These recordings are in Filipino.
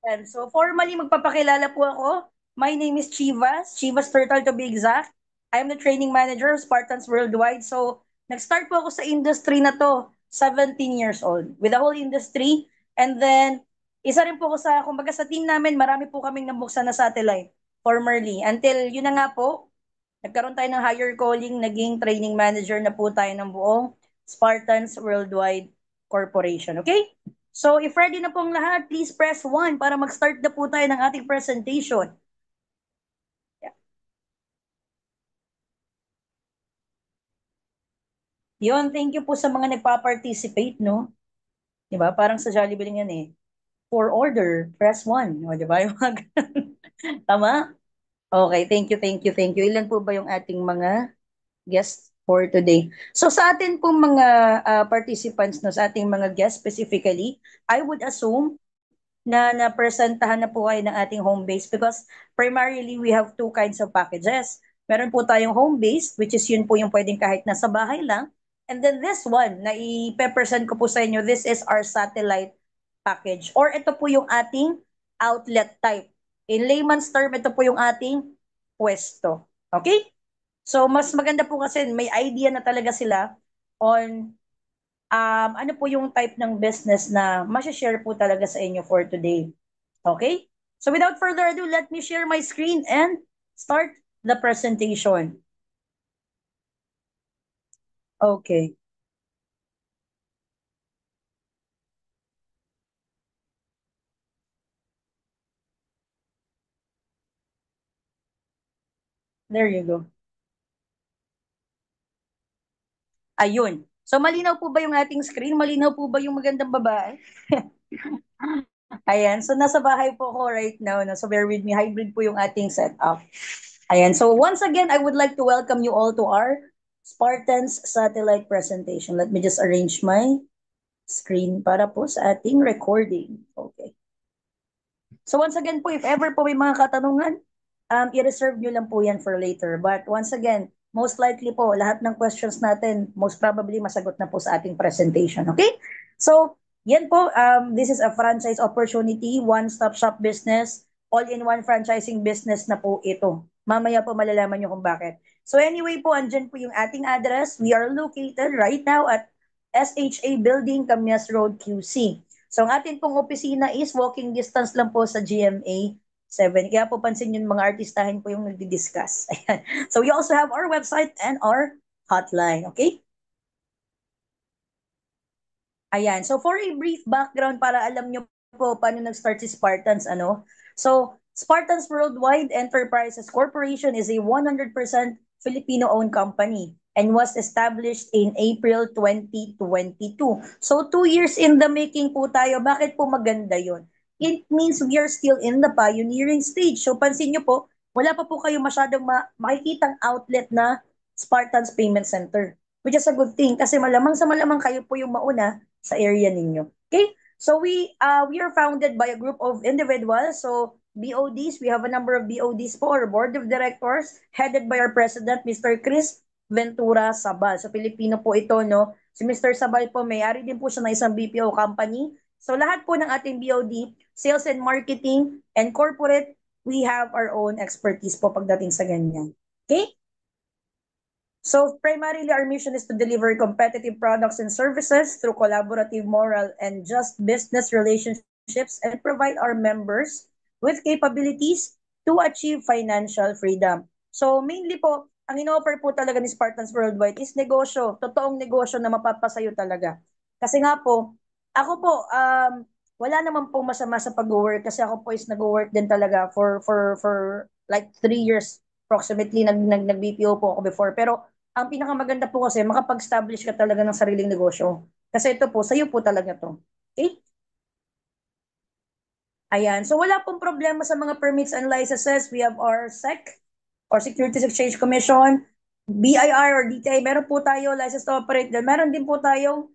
And so formally magpapakilala po ako. My name is Chivas, Chivas Turtle to be exact. I'm the training manager of Spartans Worldwide. So nag-start po ako sa industry na to, 17 years old, with the whole industry. And then, isa rin po ako sa, kumbaga sa team namin, marami po kaming nabuksan na satellite, formerly. Until, yun na nga po, nagkaroon tayo ng higher calling, naging training manager na po tayo ng buong Spartans Worldwide Corporation. Okay? So, if ready na pong lahat, please press 1 para mag-start na po tayo ng ating presentation. Yeah. Yun, thank you po sa mga nagpa-participate, no? Diba? Parang sa Jollibee lang yan eh. For order, press 1. O, diba? Yung mga Tama? Okay, thank you, thank you, thank you. Ilan po ba yung ating mga guests for today? So sa atin pong mga participants, no, sa ating mga guests specifically, I would assume na napresentahan na po kayo ng ating home base because primarily we have two kinds of packages. Meron po tayong home base, which is yun po yung pwedeng kahit nasa bahay lang. And then this one, na i-present ko po sa inyo, this is our satellite package. Or ito po yung ating outlet type. In layman's term, ito po yung ating pwesto. Okay? So, mas maganda po kasi may idea na talaga sila on ano po yung type ng business na share po talaga sa inyo for today. Okay? So without further ado, let me share my screen and start the presentation. Okay. There you go. Ayun. So malinaw po ba yung ating screen? Malinaw po ba yung magandang babae? Ayan. So nasa bahay po ako right now. No? So bear with me. Hybrid po yung ating setup. Ayan. So once again, I would like to welcome you all to our Spartans satellite presentation. Let me just arrange my screen para po sa ating recording. Okay. So once again po, if ever po may mga katanungan, i-reserve nyo lang po yan for later. But once again, most likely po, lahat ng questions natin, most probably masagot na po sa ating presentation. Okay? So, yan po, this is a franchise opportunity, one-stop shop business, all-in-one franchising business na po ito. Mamaya po malalaman nyo kung bakit. So anyway po, andyan po yung ating address. We are located right now at SHA Building, Camias Road, QC. So ang atin pong opisina is walking distance lang po sa GMA 7. Kaya po pansin yung mga artistahin po yung nagdi-discuss. Ayan. So we also have our website and our hotline. Okay? Ayan. So for a brief background para alam nyo po paano nag-start si Spartans, ano? So Spartans Worldwide Enterprises Corporation is a 100% Filipino-owned company and was established in April 2022. So 2 years in the making po tayo. Bakit po maganda yon? It means we are still in the pioneering stage. So pansin nyo po, wala pa po kayo masyadong makikitang outlet na Spartans Payment Center. Which is a good thing kasi malamang sa malamang kayo po yung mauna sa area ninyo. Okay? So we are founded by a group of individuals. So BODs, we have a number of BODs po, our board of directors, headed by our president, Mr. Chris Ventura Sabal. So Pilipino po ito, no? Si Mr. Sabal po, may-ari din po siya ng isang BPO company. So lahat po ng ating BOD, sales and marketing and corporate, we have our own expertise po pagdating sa ganyan. Okay? So primarily, our mission is to deliver competitive products and services through collaborative, moral, and just business relationships and provide our members with capabilities to achieve financial freedom. So mainly po, ang in-offer po talaga ni Spartans Worldwide is negosyo, totoong negosyo na mapapasayo talaga. Kasi nga po, ako po, wala naman po masama sa pag-work kasi ako po is nag-work din talaga for like 3 years approximately nag-BPO po ako before. Pero ang pinakamaganda po kasi makapag-establish ka talaga ng sariling negosyo. Kasi ito po, sa'yo po talaga to. Okay? Ayan. So wala pong problema sa mga permits and licenses. We have our SEC or Securities Exchange Commission, BIR or DTI. Meron po tayo license to operate. Then meron din po tayong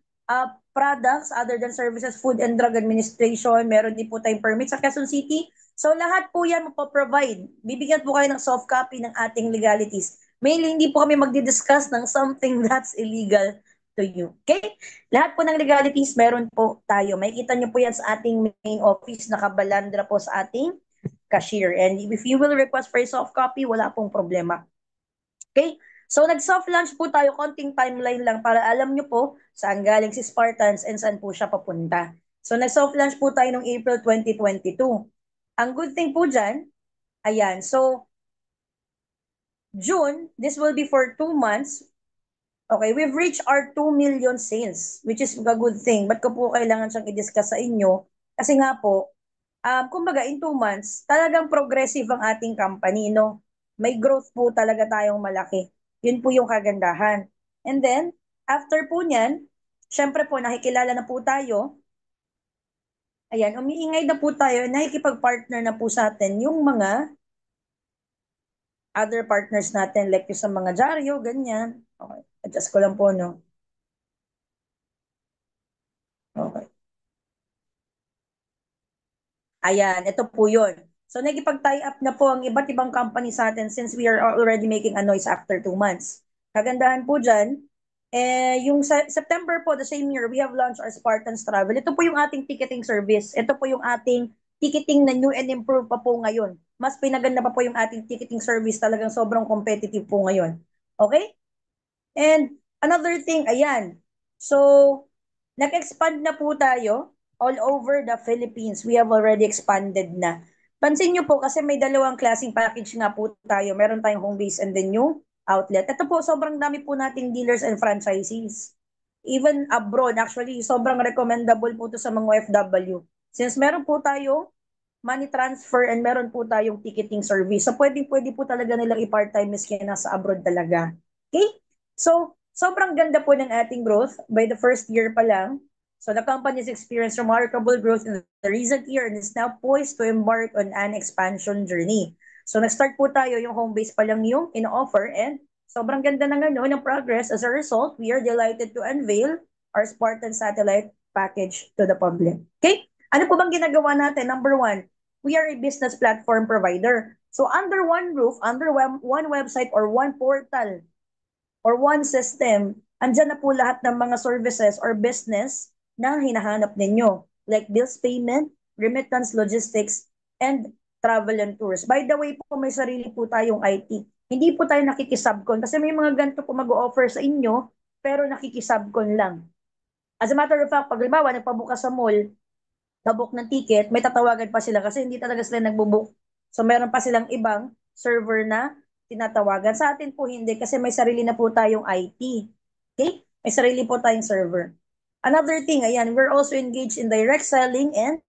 products other than services, Food and Drug Administration. Meron din po tayong permits sa Quezon City. So lahat po yan mapoprovide. Bibigyan po kayo ng soft copy ng ating legalities. Mainly, hindi po kami magdi-discuss ng something that's illegal to you. Okay? Lahat po ng legalities meron po tayo. Makikita niyo po yan sa ating main office, nakabalandra po sa ating cashier. And if you will request for a soft copy, wala pong problema. Okay? So, nag-soft launch po tayo, konting timeline lang para alam nyo po saan galing si Spartans and saan po siya papunta. So, nag-soft launch po tayo noong April 2022. Ang good thing po dyan, ayan, so, June, this will be for 2 months. Okay, we've reached our 2 million sales, which is a good thing. Ba't ko po kailangan siyang i-discuss sa inyo? Kasi nga po, kumbaga in 2 months, talagang progressive ang ating company, no? May growth po talaga tayong malaki. Yun po yung kagandahan. And then, after po niyan, syempre po, nakikilala na po tayo. Ayan, umiingay na po tayo, nakikipag-partner na po sa atin yung mga other partners natin, like yung sa mga dyaryo, ganyan. Okay, adjust ko lang po, no? Okay. Ayan, ito po yun. So, nagipag-tie up na po ang iba't ibang company sa atin since we are already making a noise after 2 months. Kagandahan po dyan, yung September po, the same year, we have launched our Spartans Travel. Ito po yung ating ticketing service. Ito po yung ating ticketing na new and improved pa po ngayon. Mas pinaganda pa po yung ating ticketing service. Talagang sobrang competitive po ngayon. Okay? And another thing, ayan. So, nag-expand na po tayo all over the Philippines. We have already expanded na. Pansin nyo po kasi may dalawang klaseng package nga po tayo. Meron tayong home base and then yung outlet. Ito po, sobrang dami po nating dealers and franchisees. Even abroad, actually, sobrang recommendable po to sa mga OFW. Since meron po tayo money transfer and meron po tayong ticketing service. So, pwede po talaga nilang i-part-time miski nasa abroad talaga. Okay? So, sobrang ganda po ng ating growth by the first year pa lang. So, the company has experienced remarkable growth in the recent year and is now poised to embark on an expansion journey. So, nag-start po tayo, yung home base pa lang yung in-offer and sobrang ganda ng ng progress. As a result, we are delighted to unveil our Spartan Satellite package to the public. Okay? Ano po bang ginagawa natin? Number one, we are a business platform provider. So under one roof, under one website or one portal or one system, andyan na po lahat ng mga services or business na hinahanap ninyo. Like bills payment, remittance, logistics, and travel and tours. By the way po, may sarili po tayong IT. Hindi po tayo nakikisubcon kasi may mga ganito po mag-offer sa inyo pero nakikisubcon lang. As a matter of fact, pag halimbawa, nagpabukas sa mall, nabook ng ticket, may tatawagan pa sila kasi hindi talaga sila nagbo-book. So meron pa silang ibang server na tinatawagan. Sa atin po hindi kasi may sarili na po tayong IT. Okay? May sarili po tayong server. Another thing, ayan, we're also engaged in direct selling and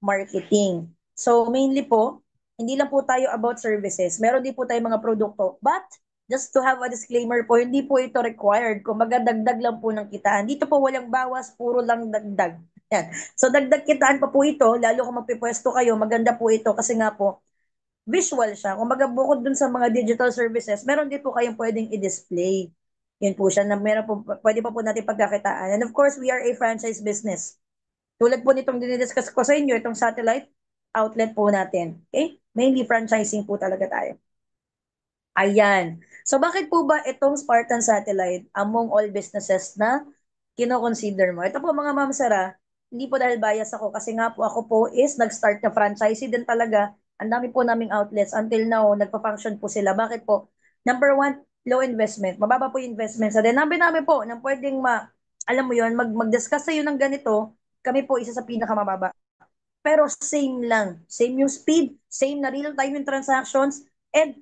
marketing. So mainly po, hindi lang po tayo about services. Meron din po tayong mga produkto. But just to have a disclaimer po, hindi po ito required. Kung dagdag lang po ng kitaan. Dito po walang bawas, puro lang dagdag. Yan. So dagdag kitaan pa po ito, lalo kung magpipwesto kayo, maganda po ito kasi nga po, visual siya. Kung bukod dun sa mga digital services, meron din po kayong pwedeng i-display. Yun po siya na meron po, pwede pa po natin pagkakitaan. And of course, we are a franchise business. Tulad po nitong dinidiscuss ko sa inyo, itong satellite outlet po natin. Okay? Mainly franchising po talaga tayo. Ayan. So bakit po ba itong Spartan Satellite among all businesses na kino-consider mo? Ito po mga ma'am Sara, hindi po dahil bias ako kasi nga po ako po is nag-start na franchisee din talaga. Ang dami po naming outlets until now, nagpa-function po sila. Bakit po? Number one, low investment. Mababa po yung investment. Sa dinabi namin po nang pwedeng alam mo yon mag-discuss sa iyo ng ganito, kami po isa sa pinakamababa. Pero same lang. Same yung speed, same na real time yung transactions, and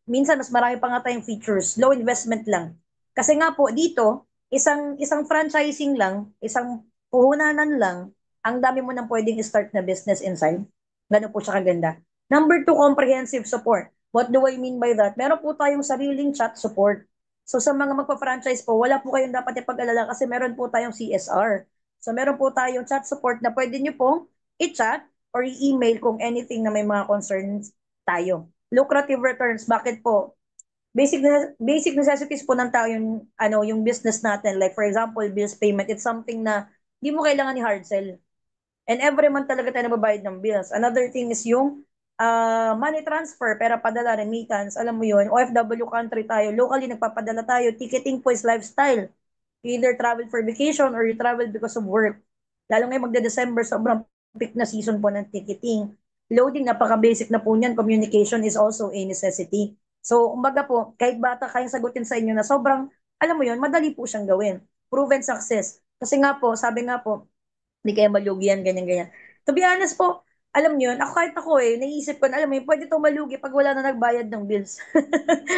minsan mas marami pa nga tayong features. Low investment lang. Kasi nga po dito, isang franchising lang, isang puhunanan lang, ang dami mo nang pwedeng start na business inside. Ganun po siya kaganda. Number two, comprehensive support. What do I mean by that? Meron po tayong sariling chat support. So sa mga magpa-franchise po, wala po kayong dapat ipag-alala kasi meron po tayong CSR. So meron po tayong chat support na pwede nyo pong i-chat or i-email kung anything na may mga concerns tayo. Lucrative returns, bakit po? Basic necessities po ng tao yung yung business natin. Like for example, bills payment, it's something na hindi mo kailangan ni hard sell. And every month talaga tayo nababayad ng bills. Another thing is yung money transfer, pera padala, remittance, alam mo yun, OFW country tayo, locally nagpapadala tayo, ticketing po is lifestyle. You either travel for vacation or you travel because of work. Lalo ngayon magde-December, sobrang peak na season po ng ticketing. Loading, napaka-basic na po niyan. Communication is also a necessity. So, umbaga po, kahit bata kayang sagutin sa inyo na sobrang, alam mo yun, madali po siyang gawin. Proven success. Kasi nga po, sabi nga po, hindi kayo malugi yan, ganyan-ganyan. To be honest po, alam niyo yun, ako kahit ako naisip ko na, alam mo yun, pwede itong malugi pag wala na nagbayad ng bills.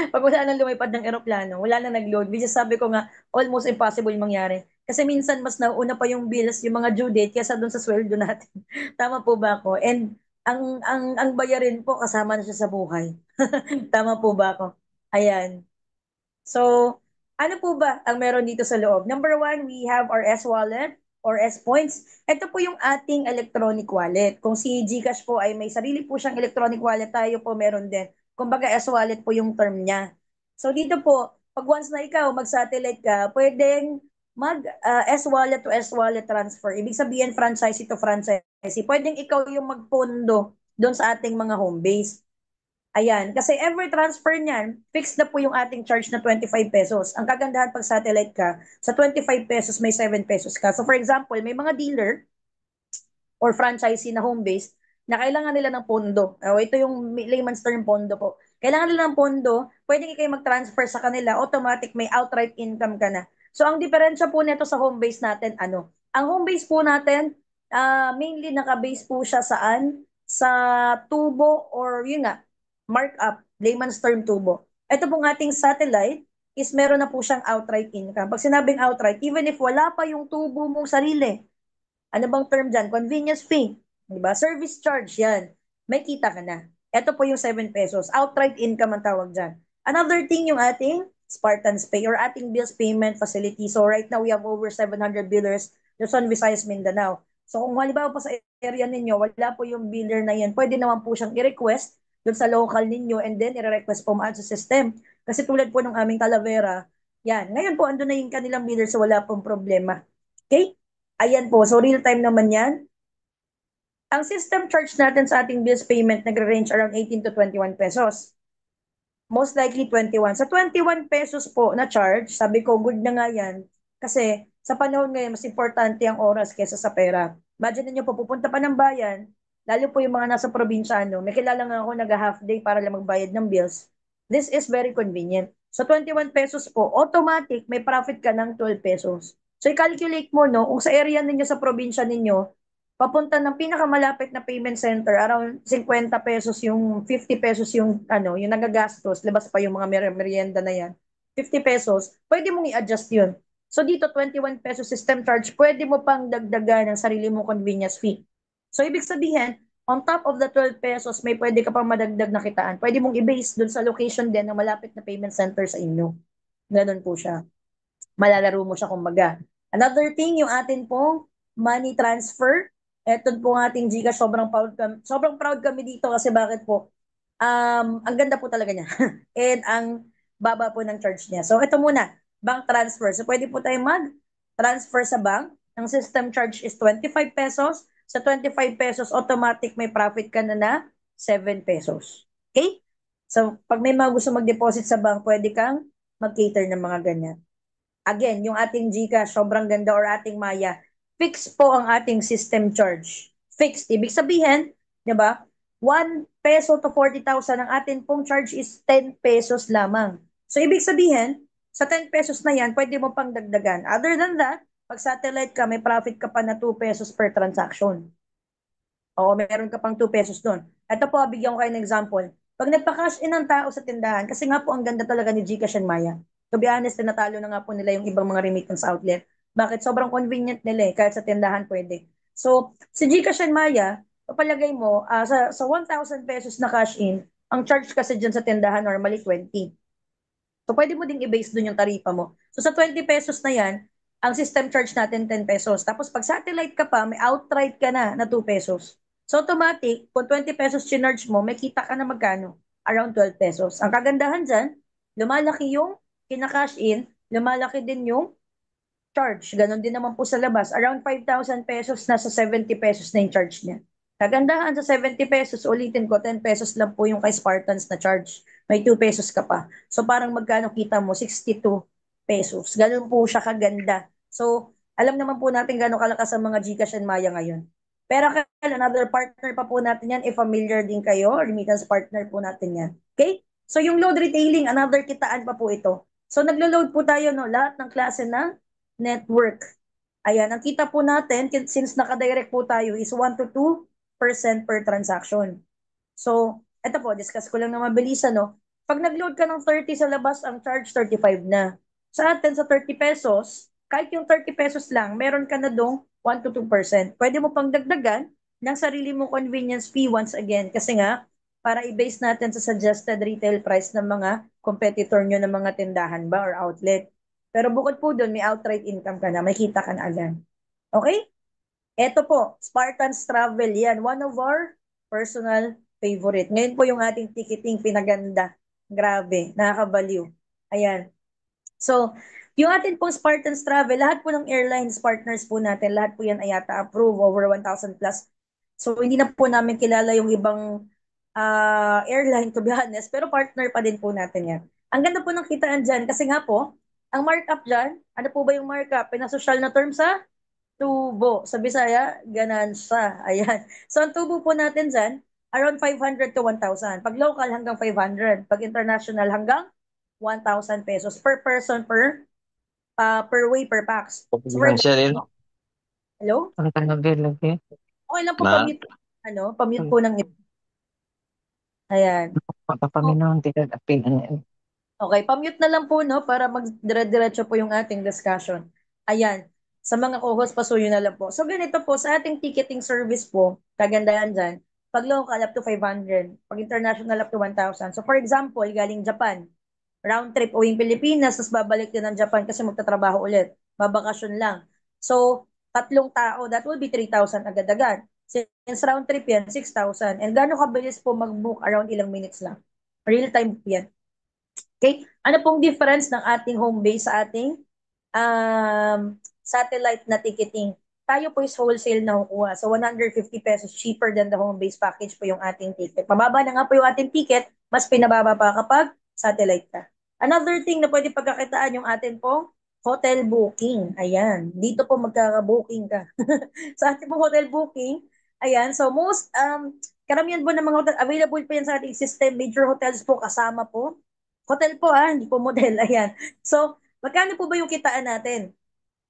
Pag wala na lumipad ng eroplano, wala na nag-load. Which is sabi ko nga, almost impossible mangyari. Kasi minsan mas nauna pa yung bills, yung mga due date, kaysa doon sa sweldo natin. Tama po ba ako? And ang bayarin po, kasama na siya sa buhay. Tama po ba ako? Ayan. So, ano po ba ang meron dito sa loob? Number one, we have our S-Wallet or S-Points. Ito po yung ating electronic wallet. Kung si GCash po ay may sarili po siyang electronic wallet, tayo po meron din. Kumbaga S-Wallet po yung term niya. So dito po, pag once na ikaw mag-satellite ka, pwedeng mag S-Wallet to S-Wallet transfer. Ibig sabihin franchisee to franchisee. Pwedeng ikaw yung magpondo doon sa ating mga home base. Ayan, kasi every transfer niyan, fixed na po yung ating charge na 25 pesos. Ang kagandahan pag satellite ka, sa 25 pesos may 7 pesos ka. So for example, may mga dealer or franchisee na home base na kailangan nila ng pondo. Ito yung layman's term pondo po. Kailangan nila ng pondo, pwedeng kayo mag-transfer sa kanila, automatic may outright income ka na. So ang diferensya po nito sa home base natin, ano? Ang home base po natin, mainly naka-base po siya saan? Sa tubo or yun nga, markup, layman's term tubo. Ito pong ating satellite is meron na po siyang outright income. Pag sinabing outright, even if wala pa yung tubo mong sarili, ano bang term dyan? Convenience fee. Diba? Service charge yan. May kita ka na. Ito po yung 7 pesos. Outright income ang tawag dyan. Another thing yung ating Spartans Pay or ating bills payment facility. So right now we have over 700 billers Luzon, Visayas, Mindanao. So kung halimbawa po sa area ninyo, wala po yung biller na yan, pwede naman po siyang i-request doon sa local ninyo and then i-request po maad sa system. Kasi tulad po ng aming Talavera, yan. Ngayon po, ando na yung kanilang biller so wala pong problema. Okay? Ayan po, so real time naman yan. Ang system charge natin sa ating bills payment nagre-range around 18 to 21 pesos. Most likely 21. Sa 21 pesos po na charge, sabi ko good na nga yan. Kasi sa panahon ngayon, mas importante ang oras kaysa sa pera. Imagine niyo po, pupunta pa ng bayan, lalo po yung mga nasa probinsyano, may kilala nga ako nag-half day para lang magbayad ng bills. This is very convenient. So 21 pesos po, automatic may profit ka ng 12 pesos. So i-calculate mo no, kung sa area ninyo sa probinsya ninyo, papunta ng pinakamalapit na payment center, around 50 pesos yung 50 pesos yung ano, yung nagagastos, labas pa yung mga merienda na yan. 50 pesos, pwede mong i-adjust yun. So dito 21 pesos system charge, pwede mo pang dagdagan ng sarili mong convenience fee. So ibig sabihin, on top of the 12 pesos, may pwede ka pang madagdag na kitaan. Pwede mong i-base dun sa location din ng malapit na payment center sa inyo. Ganun po siya. Malalaro mo siya kumbaga. Another thing, yung atin pong money transfer. Ito po ang ating Gcash, sobrang proud kami dito kasi bakit po? Ang ganda po talaga niya. And ang baba po ng charge niya. So ito muna, bank transfer. So pwede po tayo mag-transfer sa bank. Ang system charge is 25 pesos. Sa 25 pesos, automatic may profit ka na 7 pesos. Okay? So pag may mga gusto mag-deposit sa bank, pwede kang mag-cater ng mga ganyan. Again, yung ating GCash, sobrang ganda or ating Maya, fixed po ang ating system charge. Fixed. Ibig sabihin, di ba? 1 peso to 40,000 ang atin pong charge is 10 pesos lamang. So, ibig sabihin, sa 10 pesos na yan, pwede mo pang dagdagan. Other than that, pag satellite ka, may profit ka pa na 2 pesos per transaction. Oo, meron ka pang 2 pesos doon. Ito po, bigyan ko kayo ng example. Pag nagpa-cash in ang tao sa tindahan, kasi nga po ang ganda talaga ni GCash and Maya. To be honest, natalo na nga po nila yung ibang mga remittance outlet. Bakit? Sobrang convenient nila kahit sa tindahan pwede. So, si GCash and Maya, papalagay mo, sa 1,000 pesos na cash in, ang charge kasi dyan sa tindahan normally 20. So, pwede mo ding i-base doon yung taripa mo. So, sa 20 pesos na yan, ang system charge natin 10 pesos. Tapos, pag satellite ka pa, may outright ka na 2 pesos. So, automatic, kung 20 pesos chinarge mo, may kita ka na magkano? Around 12 pesos. Ang kagandahan dyan, lumalaki yung kinakash in, lumalaki din yung charge. Ganon din naman po sa labas. Around 5,000 pesos, nasa 70 pesos na yung charge niya. Kagandahan sa 70 pesos, ulitin ko, 10 pesos lang po yung kay Spartans na charge. May 2 pesos ka pa. So parang magkano kita mo? 62. pesos. Ganun po siya kaganda. So, alam naman po natin gano'ng kalakas ang mga GCash and Maya ngayon. Pero kaya another partner pa po natin yan, if familiar din kayo, remittance partner po natin yan. Okay? So, yung load retailing, another kitaan pa po ito. So, naglo-load po tayo, no, lahat ng klase ng network. Ayan, ang kita po natin, since nakadirect po tayo, is 1 to 2% per transaction. So, eto po, discuss ko lang na mabilisan, no? Pag nag-load ka ng 30 sa labas, ang charge 35 na. Sa atin, sa 30 pesos, kahit yung 30 pesos lang, meron ka na dong 1 to 2%. Pwede mo pang dagdagan ng sarili mong convenience fee once again. Kasi nga, para i-base natin sa suggested retail price ng mga competitor nyo ng mga tindahan ba or outlet. Pero bukod po doon, may outright income ka na, may kita ka na agad. Okay? Eto po, Spartans Travel yan. One of our personal favorite. Ngayon po yung ating ticketing pinaganda. Grabe, nakakabaliw. Ayan. So, yung atin pong Spartans Travel, lahat po ng airlines partners po natin, lahat po yan ay yata approve, over 1,000 plus. So, hindi na po namin kilala yung ibang airline to be honest, pero partner pa din po natin yan. Ang ganda po ng kitaan dyan, kasi nga po, ang markup dyan, ano po ba yung markup? Pinasosyal na term sa tubo. Sa Bisaya, ganansya. Ayan. So, ang tubo po natin dyan, around 500 to 1,000. Pag local, hanggang 500. Pag international, hanggang 1,000 pesos per person per way per pax. So, for Yan siya example, rin. hello? Ang tanong lagi. Okay lang po Na, pamute po ng iba. Ayan. So, pagpapaminaw, tidak apin. okay, pamute na lang po, no, para mag-dire-diretso po yung ating discussion. Ayan. Sa mga co-host, pasuyo na lang po. So, ganito po, sa ating ticketing service po, kagandahan dyan, pag local, up to 500. Pag international, up to 1,000. So, for example, galing Japan, round trip uwing Pilipinas, tapos babalik din ng Japan kasi magtatrabaho ulit. Babakasyon lang. So, tatlong tao, that will be 3,000 agad-agad. Since round trip yan, 6,000. And gano'ng kabilis po mag-book? Around ilang minutes lang. Real time po yan. Okay? Ano pong difference ng ating home base sa ating satellite na ticketing? Tayo po is wholesale na kukuha. So, 150 pesos cheaper than the home base package po yung ating ticket. Mababa na nga po yung ating ticket, mas pinababa pa kapag satellite ka. Another thing na pwede pagkakitaan yung atin po, hotel booking. Ayan. Dito po magkaka-booking ka. Sa ating po hotel booking, ayan. So, karamihan po ng mga hotel, available po yan sa ating system. Major hotels po kasama po. Hotel po hindi po model. Ayan. So, magkano po ba yung kitaan natin?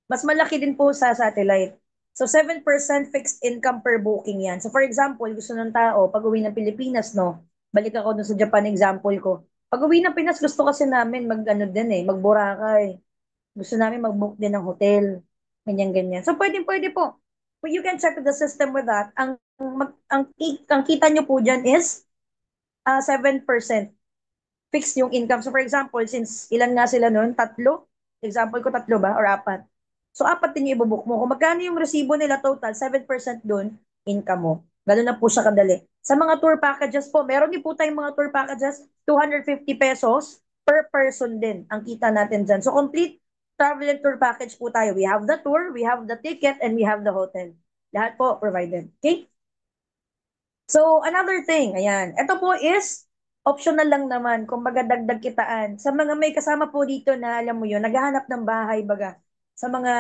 Mas malaki din po sa satellite. So, 7% fixed income per booking yan. So, for example, gusto ng tao, pag uwi ng Pilipinas, no? Balik ako dun sa Japan example ko. Pag uwi ng Pinas, gusto kasi namin mag-ano din mag Boracay. Gusto namin mag-book din ng hotel. Ganyan-ganyan. So, pwede po. But you can check the system with that. Ang kita nyo po dyan is 7% fixed yung income. So for example, since ilan nga sila noon? Tatlo? Example ko tatlo ba? Or apat? So apat din yung ibubuk mo. Kung magkano yung resibo nila total, 7% doon, income mo. Ganun na po siya kadali. Sa mga tour packages po, meron din po tayong mga tour packages, 250 pesos per person din ang kita natin dyan. So complete travel and tour package po tayo. We have the tour, we have the ticket, and we have the hotel. Lahat po provided. Okay? So, another thing, ayan. Ito po is optional lang naman, kung baga dagdag kitaan. Sa mga may kasama po dito na, alam mo yun, naghahanap ng bahay, baga. Sa mga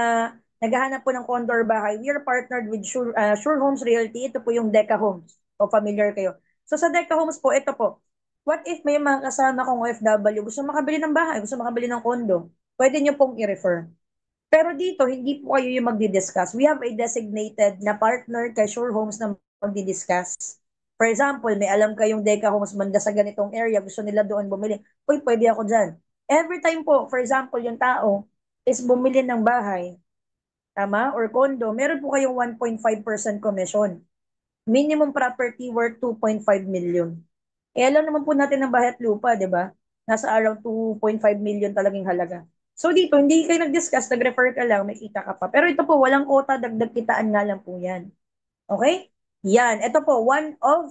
naghahanap po ng condo or bahay, we are partnered with Sure Homes Realty. Ito po yung Deca Homes. O familiar kayo. So, sa Deca Homes po, ito po. What if may mga kasama kong OFW, gusto makabili ng bahay, gusto makabili ng condo? Pwede nyo pong i-refer. Pero dito, hindi po kayo yung magdi-discuss. We have a designated na partner kay Sure Homes na magdi-discuss. For example, may alam kayong Deca Homes banda sa ganitong area, gusto nila doon bumili. Uy, pwede ako dyan. Every time po, for example, yung tao is bumili ng bahay, tama, or condo, meron po kayong 1.5% commission. Minimum property worth 2.5 million. Eh, alam naman po natin ng bahay at lupa, di ba? Nasa around 2.5 million talagang halaga. So dito, hindi kayo nag-discuss, nag-refer ka lang, may kita ka pa. Pero ito po, walang quota, dagdag kitaan nga lang po yan. Okay? Yan. Ito po, one of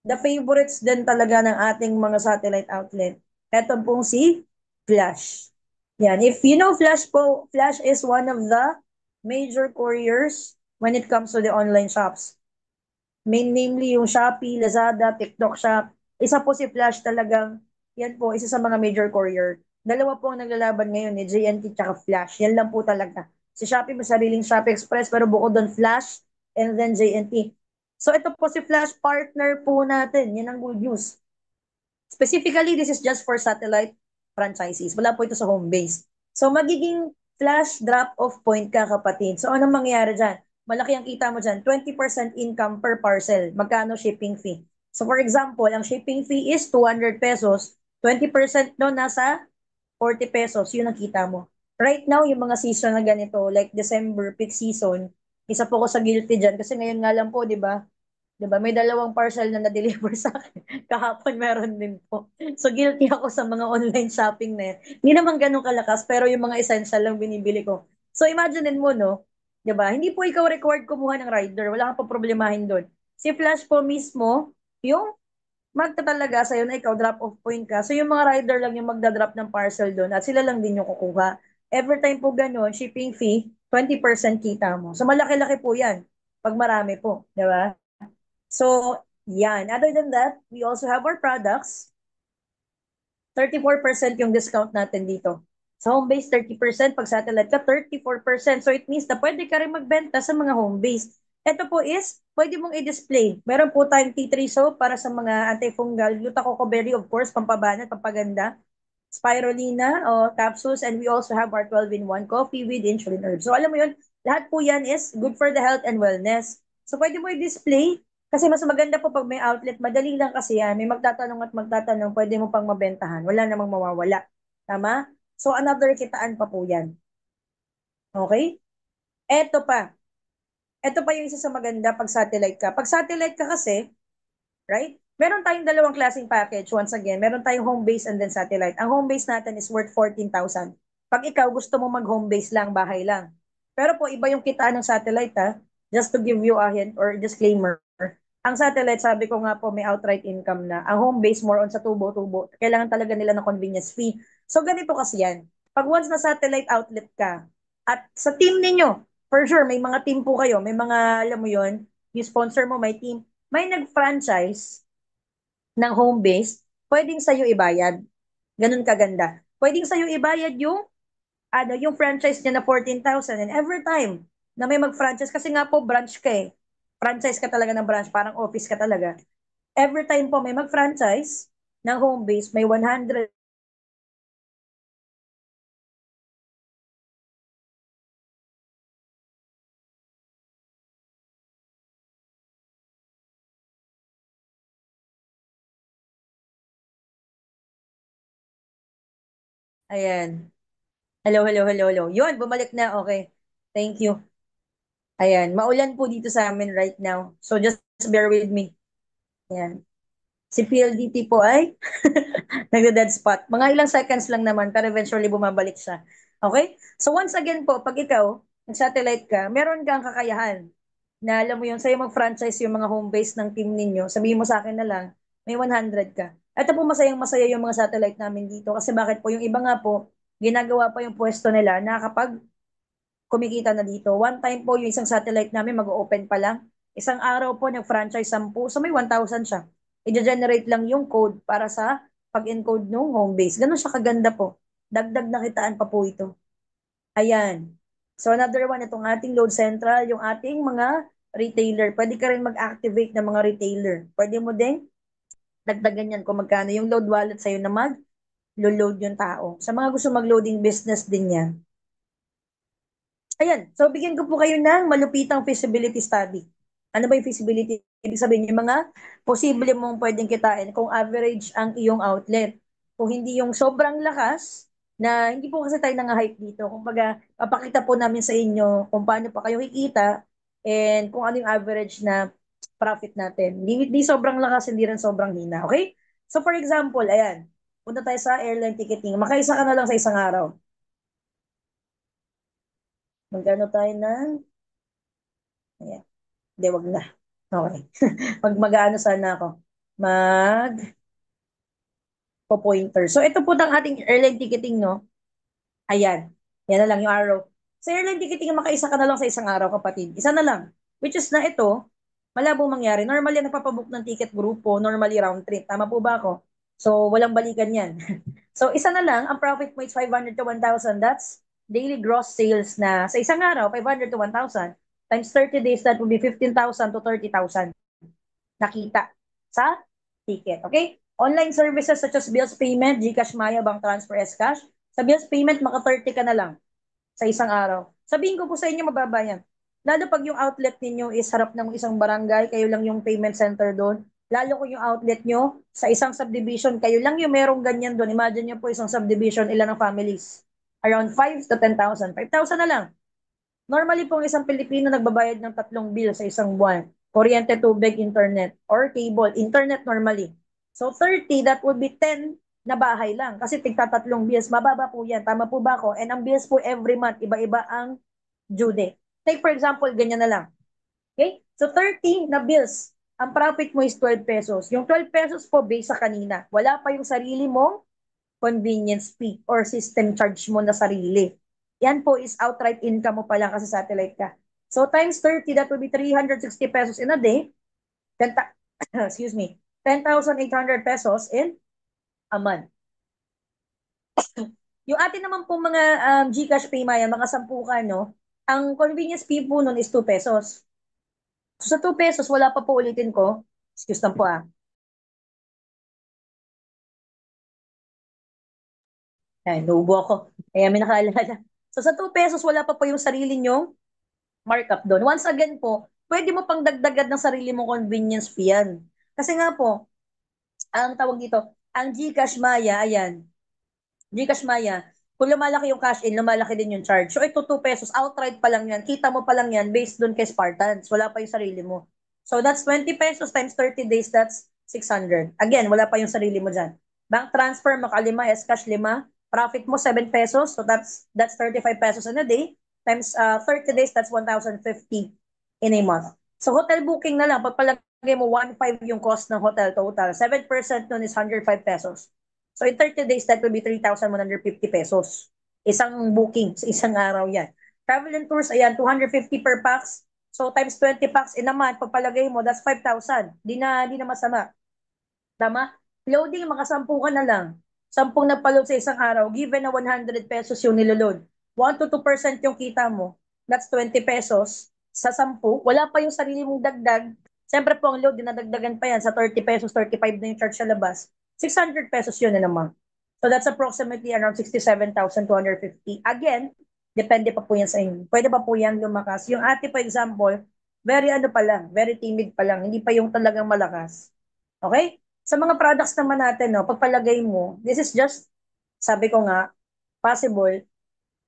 the favorites din talaga ng ating mga satellite outlet. Ito pong si Flash. Yan. If you know Flash po, Flash is one of the major couriers when it comes to the online shops. Namely yung Shopee, Lazada, TikTok Shop. Isa po si Flash talagang, yan po, isa sa mga major courier. Dalawa po ang naglalaban ngayon eh, JNT tsaka Flash. Yan lang po talaga. Si Shopee may sariling Shopee Express pero bukod doon Flash and then JNT. So ito po si Flash partner po natin. Yan ang good news. Specifically, this is just for satellite franchises. Wala po ito sa home base. So magiging Flash drop-off point ka kapatid. So anong mangyayari dyan? Malaki ang kita mo dyan. 20% income per parcel. Magkano shipping fee? So for example, ang shipping fee is 200 pesos. 20% no nasa 40 pesos, yun ang kita mo. Right now, yung mga season na ganito, like December, peak season, isa po ko sa guilty dyan. Kasi ngayon nga lang po, di ba? Di ba? May dalawang parcel na na-deliver sa akin. Kahapon meron din po. So, guilty ako sa mga online shopping na yan. Hindi naman ganun kalakas, pero yung mga essential lang binibili ko. So, imaginein mo, no? Di ba? Hindi po ikaw required kumuha ng rider. Wala kang pa problemahin doon. Si Flash po mismo, yung magtatalaga sa'yo na ikaw drop-off point ka. So, yung mga rider lang yung magdadrop ng parcel doon at sila lang din yung kukuha. Every time po ganun, shipping fee, 20% kita mo. So, malaki-laki po yan pag marami po. Di ba? So, yan. Other than that, we also have our products. 34% yung discount natin dito. Sa home base, 30%. Pag satellite ka, 34%. So, it means na pwede ka rin magbenta sa mga home base. Ito po is, pwede mong i-display. Meron po tayong tea tree soap para sa mga antifungal. Gluta-coco berry, of course, pampabanat, pampaganda. Spirulina capsules, and we also have our 12-in-1 coffee with insulin herbs. So, alam mo yun, lahat po yan is good for the health and wellness. So, pwede mo i-display kasi mas maganda po pag may outlet, madali lang kasi yan. May magtatanong at magtatanong, pwede mo pang mabentahan. Wala namang mawawala. Tama? So, another kitaan pa po yan. Okay? Eto pa. Eto pa yung isa sa maganda pag satellite ka. Pag satellite ka kasi, right? Meron tayong dalawang klaseng package. Once again, meron tayong home base and then satellite. Ang home base natin is worth 14,000. Pag ikaw gusto mo mag-home base lang, bahay lang. Pero po, iba yung kitaan ng satellite ha. Just to give you a hint or disclaimer. Ang satellite, sabi ko nga po, may outright income na. Ang home base, more on sa tubo-tubo. Kailangan talaga nila ng convenience fee. So, ganito kasi yan. Pag once na satellite outlet ka, at sa team ninyo, for sure, may mga team po kayo, may mga, alam mo yon, yung sponsor mo, may team, may nag-franchise ng home base, pwedeng sa'yo ibayad. Ganun kaganda. Pwedeng sa'yo ibayad yung yung franchise niya na 14,000 and every time na may mag-franchise, kasi nga po branch ka eh. Franchise ka talaga ng branch, parang office ka talaga. Every time po may mag-franchise ng home base, may 100. Ayan. Hello, hello, hello, hello. Yun, bumalik na. Okay. Thank you. Ayan. Maulan po dito sa amin right now. So just bear with me. Ayan. Si PLDT po ay nagda-dead spot. Mga ilang seconds lang naman, pero eventually bumabalik siya. Okay? So once again po, pag ikaw, nag-satellite ka, meron kang kakayahan na alam mo yun, sa'yo mag-franchise yung mga home base ng team ninyo, sabihin mo sa akin na lang, may 100 ka. Ito po masayang masaya yung mga satellite namin dito. Kasi bakit po, yung iba nga po, ginagawa pa yung pwesto nila na kapag kumikita na dito. One time po, yung isang satellite namin mag-open pa lang. Isang araw po, nag-franchise 10. So may 1,000 siya. I-generate lang yung code para sa pag-encode ng home base. Ganun siya kaganda po. Dagdag na kitaan pa po ito. Ayan. So another one, itong ating load central, yung ating mga retailer. Pwede ka rin mag-activate ng mga retailer. Pwede mo din dagdagan yan kung magkano yung load wallet sa'yo na mag-load yung tao. Sa mga gusto mag-loading business din yan. Ayan, so bigyan ko po kayo ng malupitang feasibility study. Ano ba yung feasibility? Ibig sabihin, yung mga posible mong pwedeng kitain kung average ang iyong outlet. Kung hindi yung sobrang lakas, na hindi po kasi tayo nang-hype dito. Kumbaga, papakita po namin sa inyo kung paano pa kayo kikita and kung ano yung average na profit natin. Di sobrang lakas, hindi rin sobrang hina. Okay? So for example, ayan, punta tayo sa airline ticketing. Makaisa ka na lang sa isang araw. Magkano tayo ng ayan. Hindi, wag na. Okay. Mag-ano sana ako. Mag pointer. So, ito po ang ating airline ticketing, no? Ayan. Yan na lang yung arrow. Sa airline ticketing, makaisa ka na lang sa isang araw, kapatid. Isa na lang. Which is na ito, malabong mangyari. Normally, nagpapabook ng ticket grupo, normally round trip. Tama po ba ako? So, walang balikan yan. So, isa na lang, ang profit mo is 500 to 1,000. That's daily gross sales na sa isang araw, 500 to 1,000. Times 30 days, that would be 15,000 to 30,000 nakita sa ticket. Okay? Online services such as bills payment, GCash, Maya, bank transfer, Scash. Sa bills payment, maka 30 ka na lang sa isang araw. Sabihin ko po sa inyo, mababa yan. Lalo pag yung outlet ninyo is harap ng isang barangay, kayo lang yung payment center doon. Lalo kung yung outlet nyo sa isang subdivision, kayo lang yung merong ganyan doon. Imagine nyo po isang subdivision, ilan ang families? Around 5 to 10,000. 5,000 na lang. Normally po isang Pilipino nagbabayad ng 3 bill sa isang buwan. Kuryente, tubig, internet, or cable. Internet normally. So 30, that would be 10 na bahay lang. Kasi tigta 3 bills. Mababa po yan. Tama po ba ako? And ang bills po every month, iba-iba ang due date. Take for example, ganyan na lang. Okay? So 30 na bills. Ang profit mo is 12 pesos. Yung 12 pesos po based sa kanina. Wala pa yung sarili mong convenience fee or system charge mo na sarili. Yan po is outright income mo pa lang kasi satellite ka. So times 30, that will be 360 pesos in a day. 10, excuse me, 10,800 pesos in a month. Yung atin naman po mga GCash Pay Maya, mga 10 ka, no? Ang convenience fee po nun is 2 pesos. So sa 2 pesos, wala pa po ulitin ko. Excuse lang po ah. Ay, nubo ako. Kaya may nakaalala. So sa 2 pesos, wala pa po yung sarili nyong markup doon. Once again po, pwede mo pang dagdagan ng sarili mong convenience fee yan. Kasi nga po, ang tawag dito, ang GCash Maya, ayan, GCash Maya, kung lumalaki yung cash in, lumalaki din yung charge. So ito 2 pesos, outright pa lang yan, kita mo pa lang yan based doon kay Spartans. Wala pa yung sarili mo. So that's 20 pesos times 30 days, that's 600. Again, wala pa yung sarili mo dyan. Bank transfer, makalima, cash 5. Profit mo 7 pesos, so that's 35 pesos in a day. Times 30 days, that's 1,050 in a month. So hotel booking na lang, pagpalagay mo 1.5 yung cost ng hotel total. 7% nun is 105 pesos. So in 30 days, that will be 3,150 pesos. Isang booking sa isang araw yan. Travel and tours, ayan, 250 per pax. So times 20 pax in a month, pagpalagay mo, that's 5,000. Di na masama. Tama? Loading, makasampu ka na lang. 10 nagpa-load sa isang araw, given na 100 pesos yung niloload. 1 to 2% yung kita mo. That's 20 pesos sa 10. Wala pa yung sarili mong dagdag. Siyempre po ang load, dinadagdagan pa yan sa 30 pesos, 35 na yung charge sa labas. 600 pesos yun na naman. So that's approximately around 67,250. Again, depende pa po yan sa inyo. Pwede pa po yan lumakas. Yung ate, for example, very ano pa lang, very timid pa lang. Hindi pa yung talagang malakas. Okay? Sa mga products naman natin, no, pagpalagay mo, this is just, sabi ko nga, possible,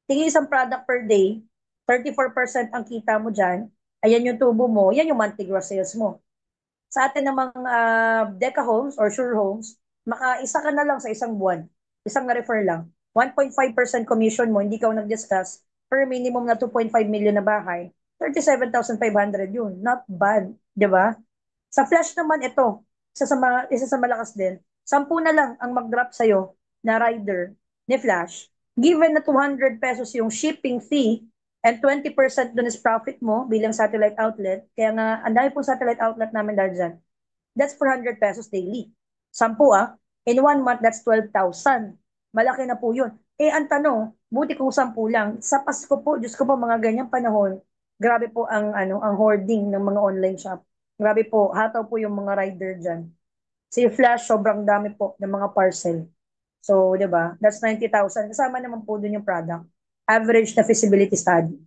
tingin isang product per day, 34% ang kita mo dyan, ayan yung tubo mo, yan yung monthly gross sales mo. Sa atin namang Deca Homes or Sure Homes, makaisa ka na lang sa isang buwan. Isang na-refer lang. 1.5% commission mo, hindi ka nag-discuss, per minimum na 2.5 million na bahay, 37,500 yun. Not bad, di ba? Sa Flash naman ito, isa sa malakas din. 10 na lang ang mag-drop sa'yo na rider ni Flash. Given na 200 pesos yung shipping fee and 20% dun is profit mo bilang satellite outlet. Kaya nga, ang dami pong satellite outlet namin dahil dyan. That's 400 pesos daily. 10 ah. In 1 month, that's 12,000. Malaki na po yun. Eh, ang tanong, buti kung 10 lang. Sa Pasko po, Diyos ko po, mga ganyang panahon, grabe po ang hoarding ng mga online shop. Grabe po, hataw po yung mga rider dyan. Si Flash, sobrang dami po ng mga parcel. So, di ba? That's 90,000. Kasama naman po dun yung product. Average na feasibility study.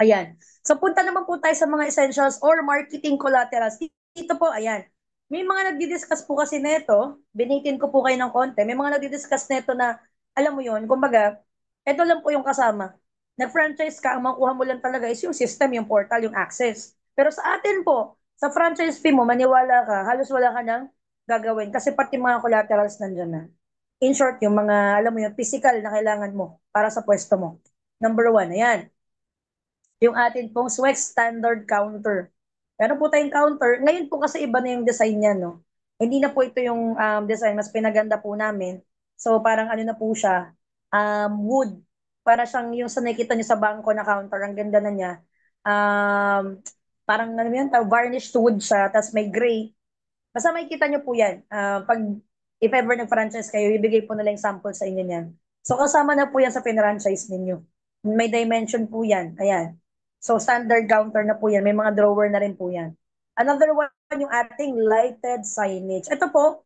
Ayan. So, punta naman po tayo sa mga essentials or marketing collaterals. Dito po, ayan. May mga nagdi-discuss po kasi neto, binitin ko po kayo ng konti, may mga nagdi-discuss neto na, alam mo yun, kumbaga, ito lang po yung kasama. Nag-franchise ka, ang makuha mo lang talaga is yung system, yung portal, yung access. Pero sa atin po, sa franchise fee mo, maniwala ka, halos wala ka nang gagawin kasi pati mga collaterals nandyan na. In short, yung mga, alam mo yun, physical na kailangan mo para sa pwesto mo. Number one, ayan yung atin pong Swex standard counter. Meron po tayong counter. Ngayon po kasi iba na yung design niya, no? Hindi na po ito yung design, mas pinaganda po namin. So parang ano na po siya, wood. Para siyang yung sa nakikita niyo sa bangko na counter, ang ganda na niya. Parang ano yan, varnished wood siya, tapos may gray. Basta makikita niyo po yan. Pag If ever nag-franchise kayo, ibigay po nila yung sample sa inyo niyan. So, kasama na po yan sa pinranchise ninyo. May dimension po yan. Ayan. So, standard counter na po yan. May mga drawer na rin po yan. Another one, yung ating lighted signage. Ito po,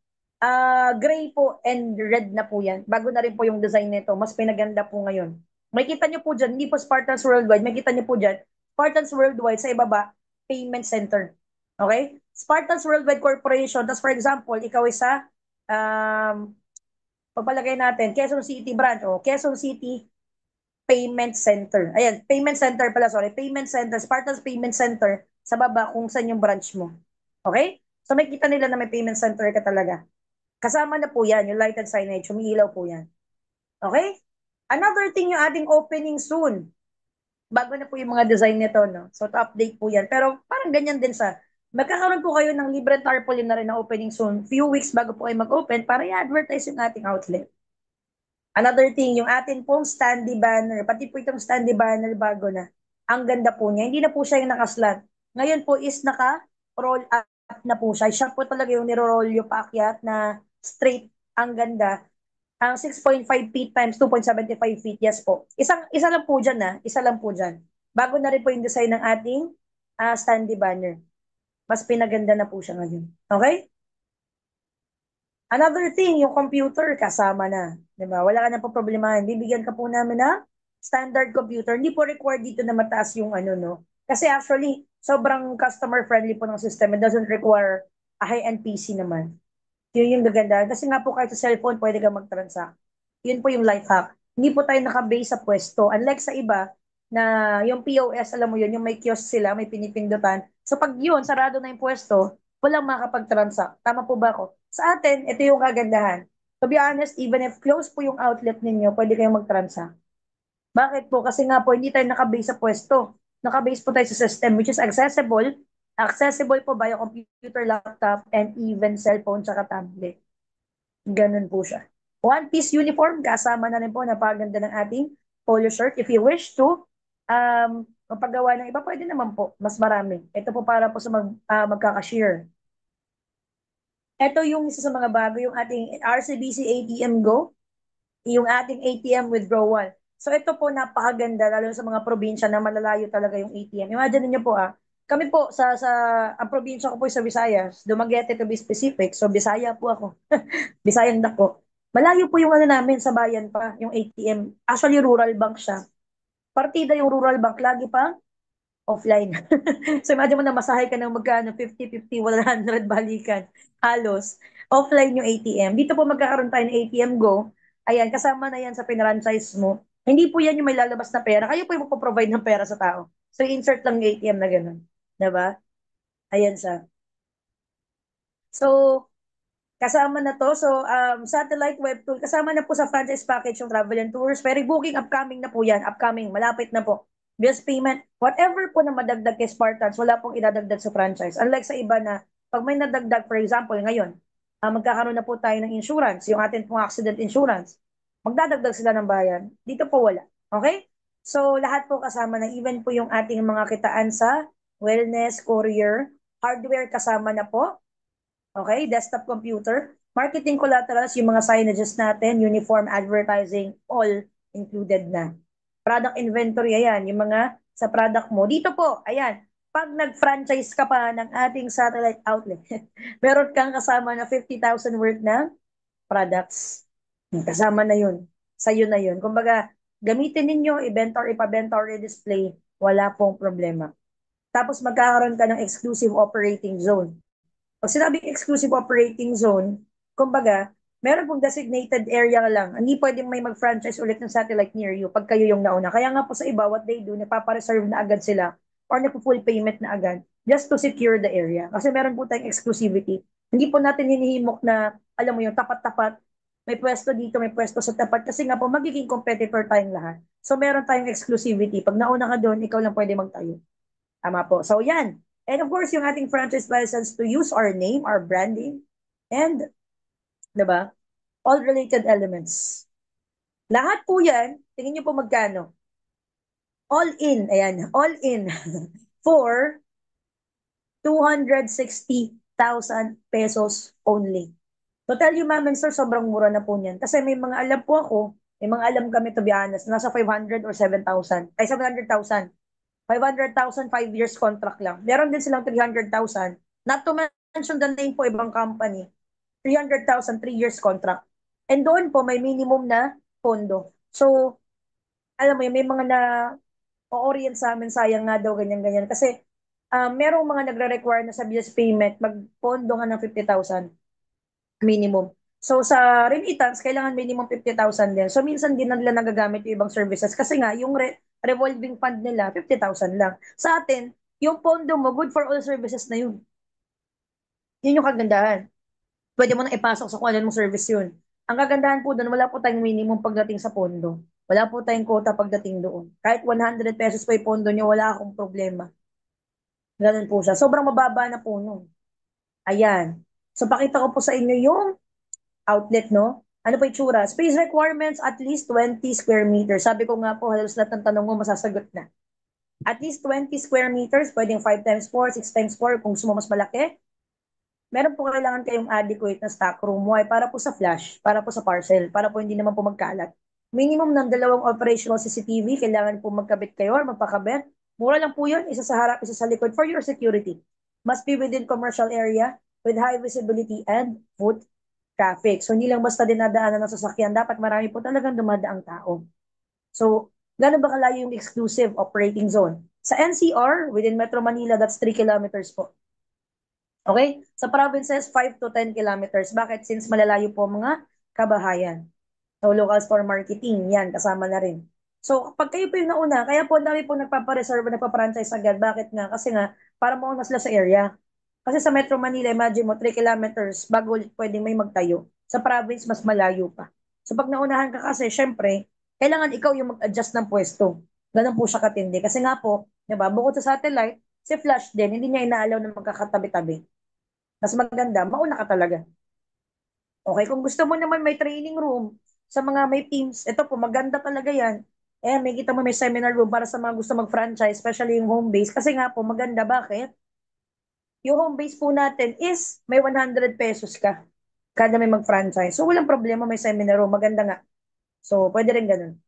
gray po and red na po yan. Bago na rin po yung design nito. Mas pinaganda po ngayon. May kita nyo po dyan, hindi po Spartans Worldwide. May kita nyo po dyan, Spartans Worldwide sa ibaba, payment center. Okay? Spartans Worldwide Corporation. Tapos for example, ikaw isa um, pagpalagay natin, Quezon City branch o Quezon City Payment Center. Ayan, Payment Center pala, sorry. Payment Center, Spartans Payment Center sa baba kung saan yung branch mo. Okay? So may kita nila na may payment center ka talaga. Kasama na po yan, yung lighted signage, umiilaw po yan. Okay? Another thing yung ating opening soon. Bago na po yung mga design nito, no? So, to update po yan. Pero parang ganyan din sa magkakaroon po kayo ng libre tarpaulin na rin na opening soon. Few weeks bago po kayo mag-open para i-advertise yung ating outlet. Another thing, yung atin pong standee banner, pati po itong standee banner bago na. Ang ganda po niya. Hindi na po siya yung nakaslant. Ngayon po is naka-roll up na po siya. Siya po talaga yung niro-roll yung paakyat na straight. Ang ganda. Ang 6.5 feet times 2.75 feet, yes po. Isa lang po dyan isa lang po dyan. Bago na rin po yung design ng ating standee banner. Mas pinaganda na po siya ngayon. Okay? Another thing, yung computer, kasama na. Diba? Wala ka na po problemahin. Bibigyan ka po namin na standard computer. Hindi po required dito na mataas yung ano, no? Kasi actually, sobrang customer-friendly po ng system. It doesn't require a high-end PC naman. Yun yung gaganda. Kasi nga po kahit sa cellphone, pwede ka mag-transact. Yun po yung life hack. Hindi po tayo nakabase sa pwesto. Unlike sa iba, na yung POS, alam mo yun, yung may kiosk sila, may pinipindutan. So pag yun, sarado na yung pwesto, walang makakapag-transact. Tama po ba ako? Sa atin, ito yung kagandahan. To be honest, even if close po yung outlet ninyo, pwede kayong mag-transact. Bakit po? Kasi nga po, hindi tayo nakabase sa pwesto. Nakabase po tayo sa system which is accessible. Accessible po via computer, laptop, and even cellphone tsaka tablet. Ganun po siya. One-piece uniform, kasama na rin po, napaganda ng ating polo shirt. If you wish to, mapagawa ng iba, pwede naman po, mas marami. Ito po para po sa magkakashare. Ito yung isa sa mga bago, yung ating RCBC ATM Go, yung ating ATM withdrawal. So ito po napakaganda, lalo sa mga probinsya na malalayo talaga yung ATM. Imagine niyo po kami po ang probinsya ko po sa Visayas, Dumaguete to be specific, so Bisaya po ako. Bisayang Dako. Malayo po yung ano namin sa bayan pa, yung ATM. Actually, rural bank siya. Partida yung rural bank, lagi pa offline. So imagine mo na masahay ka ng magkano, 50, 50, 100 balikan. Halos. Offline yung ATM. Dito po magkakaroon tayo ng ATM Go. Ayan, kasama na yan sa pinranchise mo. Hindi po yan yung may lalabas na pera. Kayo po yung magpo-provide ng pera sa tao. So insert lang yung ATM na gano'n. Diba? Ayan siya. So, kasama na to. So, satellite web tool. Kasama na po sa franchise package yung travel and tours. Pero booking upcoming na po yan. Upcoming. Malapit na po. Bills payment. Whatever po na madagdag kay Spartans, wala pong idadagdag sa franchise. Unlike sa iba na pag may nadagdag, for example, ngayon, magkakaroon na po tayo ng insurance, yung atin pong accident insurance. Magdadagdag sila ng bayan. Dito po wala. Okay? So, lahat po kasama na. Even po yung ating mga kitaan sa wellness, courier, hardware kasama na po. Okay, desktop computer, marketing collaterals, yung mga signages natin, uniform advertising, all included na. Product inventory, ayan, yung mga sa product mo. Dito po, ayan, pag nag-franchise ka pa ng ating satellite outlet, meron kang kasama na 50,000 worth ng products. Kasama na yun. Sa'yo na yun. Kumbaga, gamitin ninyo, ibenta or ipabenta or i-display, wala pong problema. Tapos magkakaroon ka ng exclusive operating zone. Pag sinabing exclusive operating zone, kumbaga, meron pong designated area lang. Hindi pwedeng may mag-franchise ulit ng satellite near you pag kayo yung nauna. Kaya nga po sa iba, what they do, nagpapareserve na agad sila or nagpo-full payment na agad just to secure the area. Kasi meron po tayong exclusivity. Hindi po natin hinihimok na, alam mo yung tapat-tapat, may pwesto dito, may pwesto sa tapat. Kasi nga po, magiging competitor tayong lahat. So, meron tayong exclusivity. Pag nauna ka doon, ikaw lang pwede magtayo. Tama po. So, yan. And of course, yung ating franchise license to use our name, our branding, and, diba, all related elements. Lahat po yan, tingin nyo po magkano? All in, ayan, all in for 260,000 pesos only. To tell you, ma'am and sir, sobrang mura na po niyan. Kasi may mga alam po ako, may mga alam kami to be honest, nasa 500 or 7,000, ay 700,000. 500,000, 5 years contract lang. Meron din silang 300,000. Not to mention the name po, ibang company. 300,000, 3 years contract. And doon po, may minimum na pondo. So, alam mo yun, may mga na o-orient sa amin, sayang nga daw, ganyan-ganyan. Kasi, merong mga nagre-require na sa bills payment, magpondo nga ng 50,000 minimum. So, sa remittance, kailangan minimum 50,000 din. So, minsan din na nila nagagamit yung ibang services. Kasi nga, yung revolving fund nila, 50,000 lang. Sa atin, yung pondo mo, good for all services na yun. Yun yung kagandahan. Pwede mo na ipasok sa kung ano mong service yun. Ang kagandahan po doon, wala po tayong minimum pagdating sa pondo. Wala po tayong quota pagdating doon. Kahit 100 pesos pa yung pondo nyo, wala akong problema. Ganun po siya. Sobrang mababa na po nun. Ayan. So, pakita ko po sa inyo yung outlet, no? Ano po itsura? Space requirements, at least 20 square meters. Sabi ko nga po, halos lahat ng tanong mo masasagot na. At least 20 square meters, pwedeng 5 times 4, 6 times 4, kung gusto mo mas malaki. Meron po kailangan kayong adequate na stock room. Why? Para po sa flash, para po sa parcel, para po hindi naman po magkalat. Minimum ng 2 operational CCTV, kailangan po magkabit kayo or magpakabit. Mura lang po yun, isa sa harap, isa sa likod for your security. Must be within commercial area with high visibility and foot traffic. So, hindi lang basta dinadaanan ng sasakyan. Dapat marami po talagang dumadaang tao. So, gano'n ba kalayo yung exclusive operating zone? Sa NCR, within Metro Manila, that's 3 kilometers po. Okay? Sa provinces, 5 to 10 kilometers. Bakit? Since malalayo po mga kabahayan. So, local store marketing, yan, kasama na rin. So, kapag kayo po yung nauna, kaya po ang dami po nagpapareserve, nagpa-franchise agad. Bakit nga? Kasi nga, para mauna sila sa area. Kasi sa Metro Manila, imagine mo, 3 kilometers bago pwedeng may magtayo. Sa province, mas malayo pa. So, pag naunahan ka kasi, syempre, kailangan ikaw yung mag-adjust ng pwesto. Ganun po siya katindi. Kasi nga po, di ba, bukod sa satellite, si Flash din, hindi niya inaalaw na magkakatabi-tabi. Mas maganda, mauna ka talaga. Okay, kung gusto mo naman may training room sa mga may teams, ito po, maganda talaga yan. Eh, may kita mo may seminar room para sa mga gusto mag-franchise, especially yung home base. Kasi nga po, maganda. Bakit? Yung home base po natin is may 100 pesos ka kada may mag-franchise. So, walang problema, may seminar room. Maganda nga. So, pwede rin ganun.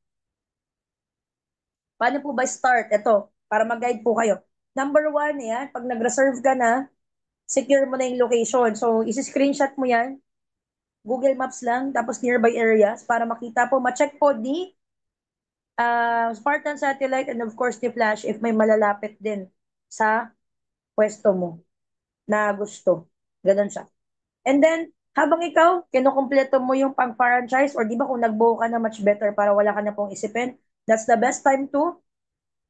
Paano po ba start? Ito, para mag-guide po kayo. Number one, yan, pag nag-reserve ka na, secure mo na yung location. So, isi-screenshot mo yan, Google Maps lang, tapos nearby areas para makita po, ma-check po ni Spartan Satellite and of course ni Flash if may malalapit din sa pwesto mo na gusto. Ganun siya. And then, habang ikaw, kinukumpleto mo yung pang-franchise or di ba kung nag-book ka na much better para wala ka na pong isipin, that's the best time to,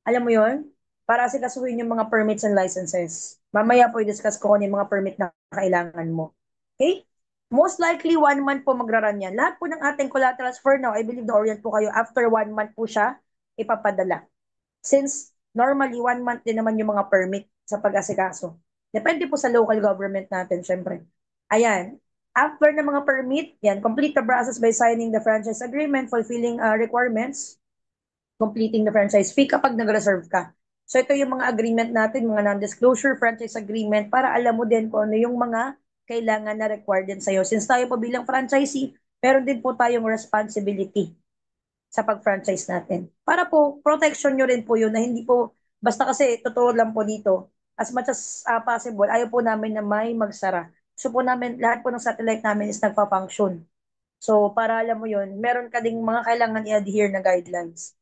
alam mo yon para asikasuhin yung mga permits and licenses. Mamaya po i-discuss ko kung ano yung mga permit na kailangan mo. Okay? Most likely, 1 month po magraran yan. Lahat po ng ating collaterals for now, I believe na-orient po kayo, after 1 month po siya ipapadala. Since normally, 1 month din naman yung mga permit sa pag-asikaso. Depende po sa local government natin, syempre. Ayan. After ng mga permit, yan, complete the process by signing the franchise agreement, fulfilling requirements, completing the franchise fee kapag nag-reserve ka. So ito yung mga agreement natin, mga non-disclosure franchise agreement para alam mo din kung ano yung mga kailangan na required din sa'yo. Since tayo po bilang franchisee, meron din po tayong responsibility sa pag-franchise natin. Para po, protection nyo rin po yun na hindi po, basta kasi totoo lang po dito, as much as possible, ayaw po namin na may magsara. So po namin, lahat po ng satellite namin is nagpa-function. So para alam mo yun, meron ka ding mga kailangan i-adhere na guidelines.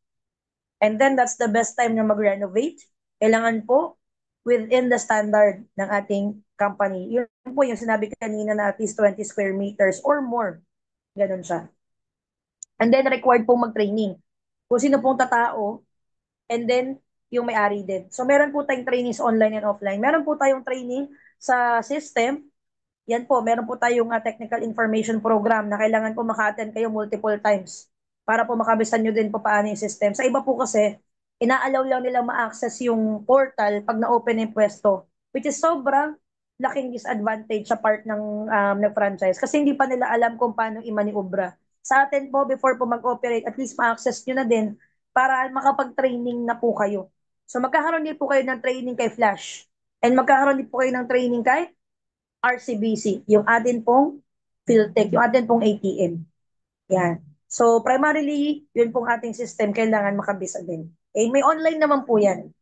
And then that's the best time na mag-renovate. Kailangan po within the standard ng ating company. Yun po yung sinabi kanina na at least 20 square meters or more. Ganun siya. And then required pong mag-training. Kung sino pong tatao, and then yung may-ari din. So meron po tayong trainings online and offline. Meron po tayong training sa system. Yan po, meron po tayong technical information program na kailangan po maka-attend kayo multiple times para po makabisan nyo din po paano yung system. Sa iba po kasi, inaalaw lang nilang ma-access yung portal pag na-open yung pwesto, which is sobrang laking disadvantage sa part ng nag-franchise kasi hindi pa nila alam kung paano imaniobra. Sa atin po, before po mag-operate, at least ma-access nyo na din para makapag-training na po kayo. So magkakaroon din po kayo ng training kay Flash and magkakaroon din po kayo ng training kay RCBC, yung atin pong PhilTech, yung atin pong ATM. Yan. So, primarily, yun pong ating system, kailangan makabisa din. Eh, may online naman po yan.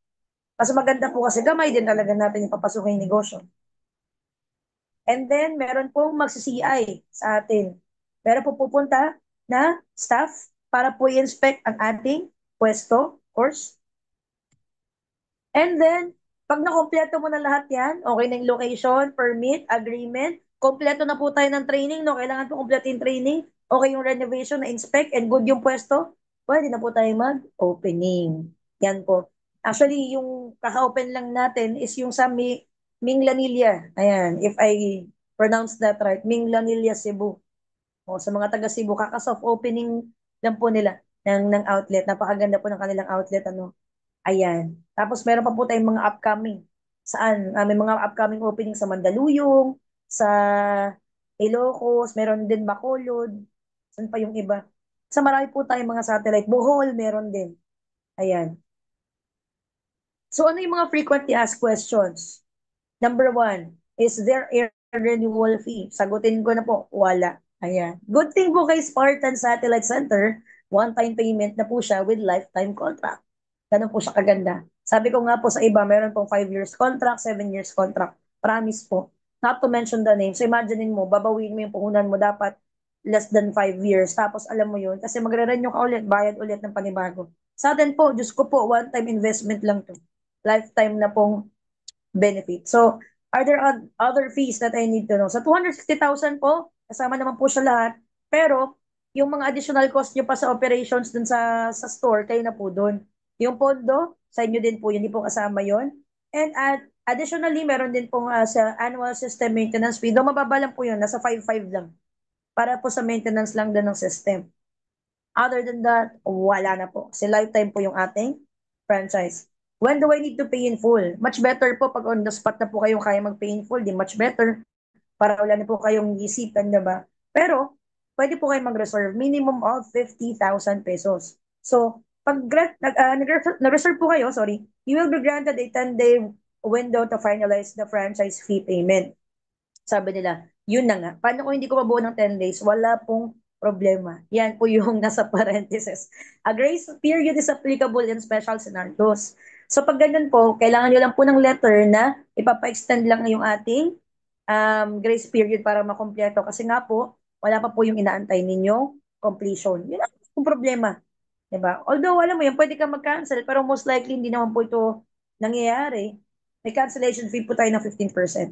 Mas maganda po kasi gamay din talaga natin yung papasukin yung negosyo. And then, meron pong magsi-CI sa atin. Meron po pupunta na staff para po i-inspect ang ating pwesto, course. And then, pag nakompleto mo na lahat yan, okay na yung location, permit, agreement, kompleto na po tayo ng training, no? Kailangan po kompleto yung training, okay yung renovation, na-inspect, and good yung pwesto, pwede na po tayo mag-opening. Yan po. Actually, yung kaka-open lang natin is yung sa Ming Lanilla. Ayan, if I pronounce that right, Ming Lanilla, Cebu. O, sa mga taga Cebu, kaka-soft opening lang po nila ng outlet. Napakaganda po ng kanilang outlet, ano. Ayan. Tapos meron pa po tayong mga upcoming. Saan? May mga upcoming opening sa Mandaluyong, sa Ilocos, meron din Bacolod. Saan pa yung iba? Sa marami po tayong mga satellite. Bohol, meron din. Ayan. So ano yung mga frequently asked questions? Number one, is there a renewal fee? Sagutin ko na po, wala. Ayan. Good thing po kay Spartan Satellite Center, one-time payment na po siya with lifetime contract. Ganun po siya kaganda. Sabi ko nga po sa iba, meron pong 5 years contract, 7 years contract. Promise po. Not to mention the name. So imaginein mo, babawin mo yung puhunan mo dapat less than 5 years. Tapos alam mo yun, kasi magre-renew ka ulit, bayad ulit ng panibago. Sa atin po, Diyos ko po, one-time investment lang to. Lifetime na pong benefit. So, are there other fees that I need to know? Sa 260,000 po, kasama naman po siya lahat. Pero, yung mga additional cost nyo pa sa operations dun sa store, kayo na po dun. Yung pondo, sa inyo din po, hindi po kasama yon. And additionally, meron din po sa annual system maintenance fee. Doon mababa lang po yun, nasa 5.5 lang. Para po sa maintenance lang din ng system. Other than that, wala na po. Kasi lifetime po yung ating franchise. When do I need to pay in full? Much better po pag on the spot na po kayong kaya mag-pay in full, di much better para wala na po kayong isipan, diba? Pero, pwede po kayong mag-reserve minimum of 50,000 pesos. So, pag nag-reserve po kayo, sorry, you will be granted a 10-day window to finalize the franchise fee payment. Sabi nila, yun na nga. Paano kung hindi ko mabuo ng 10 days? Wala pong problema. Yan po yung nasa parentheses. A grace period is applicable in special scenarios. So pag ganyan po, kailangan nyo lang po ng letter na ipapa-extend lang yung ating grace period para makompleto. Kasi nga po, wala pa po yung inaantay ninyo completion. Yun ang problema. Diba? Although, alam mo yun, pwede ka mag-cancel, pero most likely hindi naman po ito nangyayari. May cancellation fee po tayo ng 15%.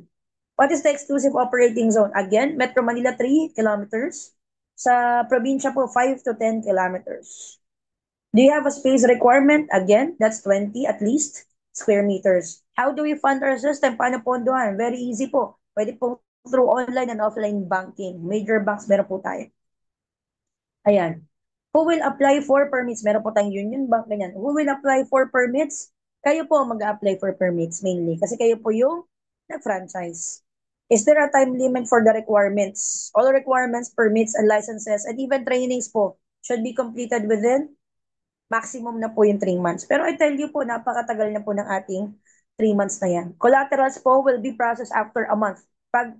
What is the exclusive operating zone? Again, Metro Manila 3 kilometers. Sa probinsya po, 5 to 10 kilometers. Do you have a space requirement? Again, that's 20 at least square meters. How do we fund our system? Paano pondohan? Very easy po. Pwede po through online and offline banking. Major banks, meron po tayo. Ayan. Who will apply for permits? Meron po tayong Union Bank, ganyan. Who will apply for permits? Kayo po mag-apply for permits mainly. Kasi kayo po yung nag-franchise. Is there a time limit for the requirements? All requirements, permits, and licenses, and even trainings po should be completed within maximum na po yung 3 months. Pero I tell you po, napakatagal na po ng ating 3 months na yan. Collaterals po will be processed after a month. Pag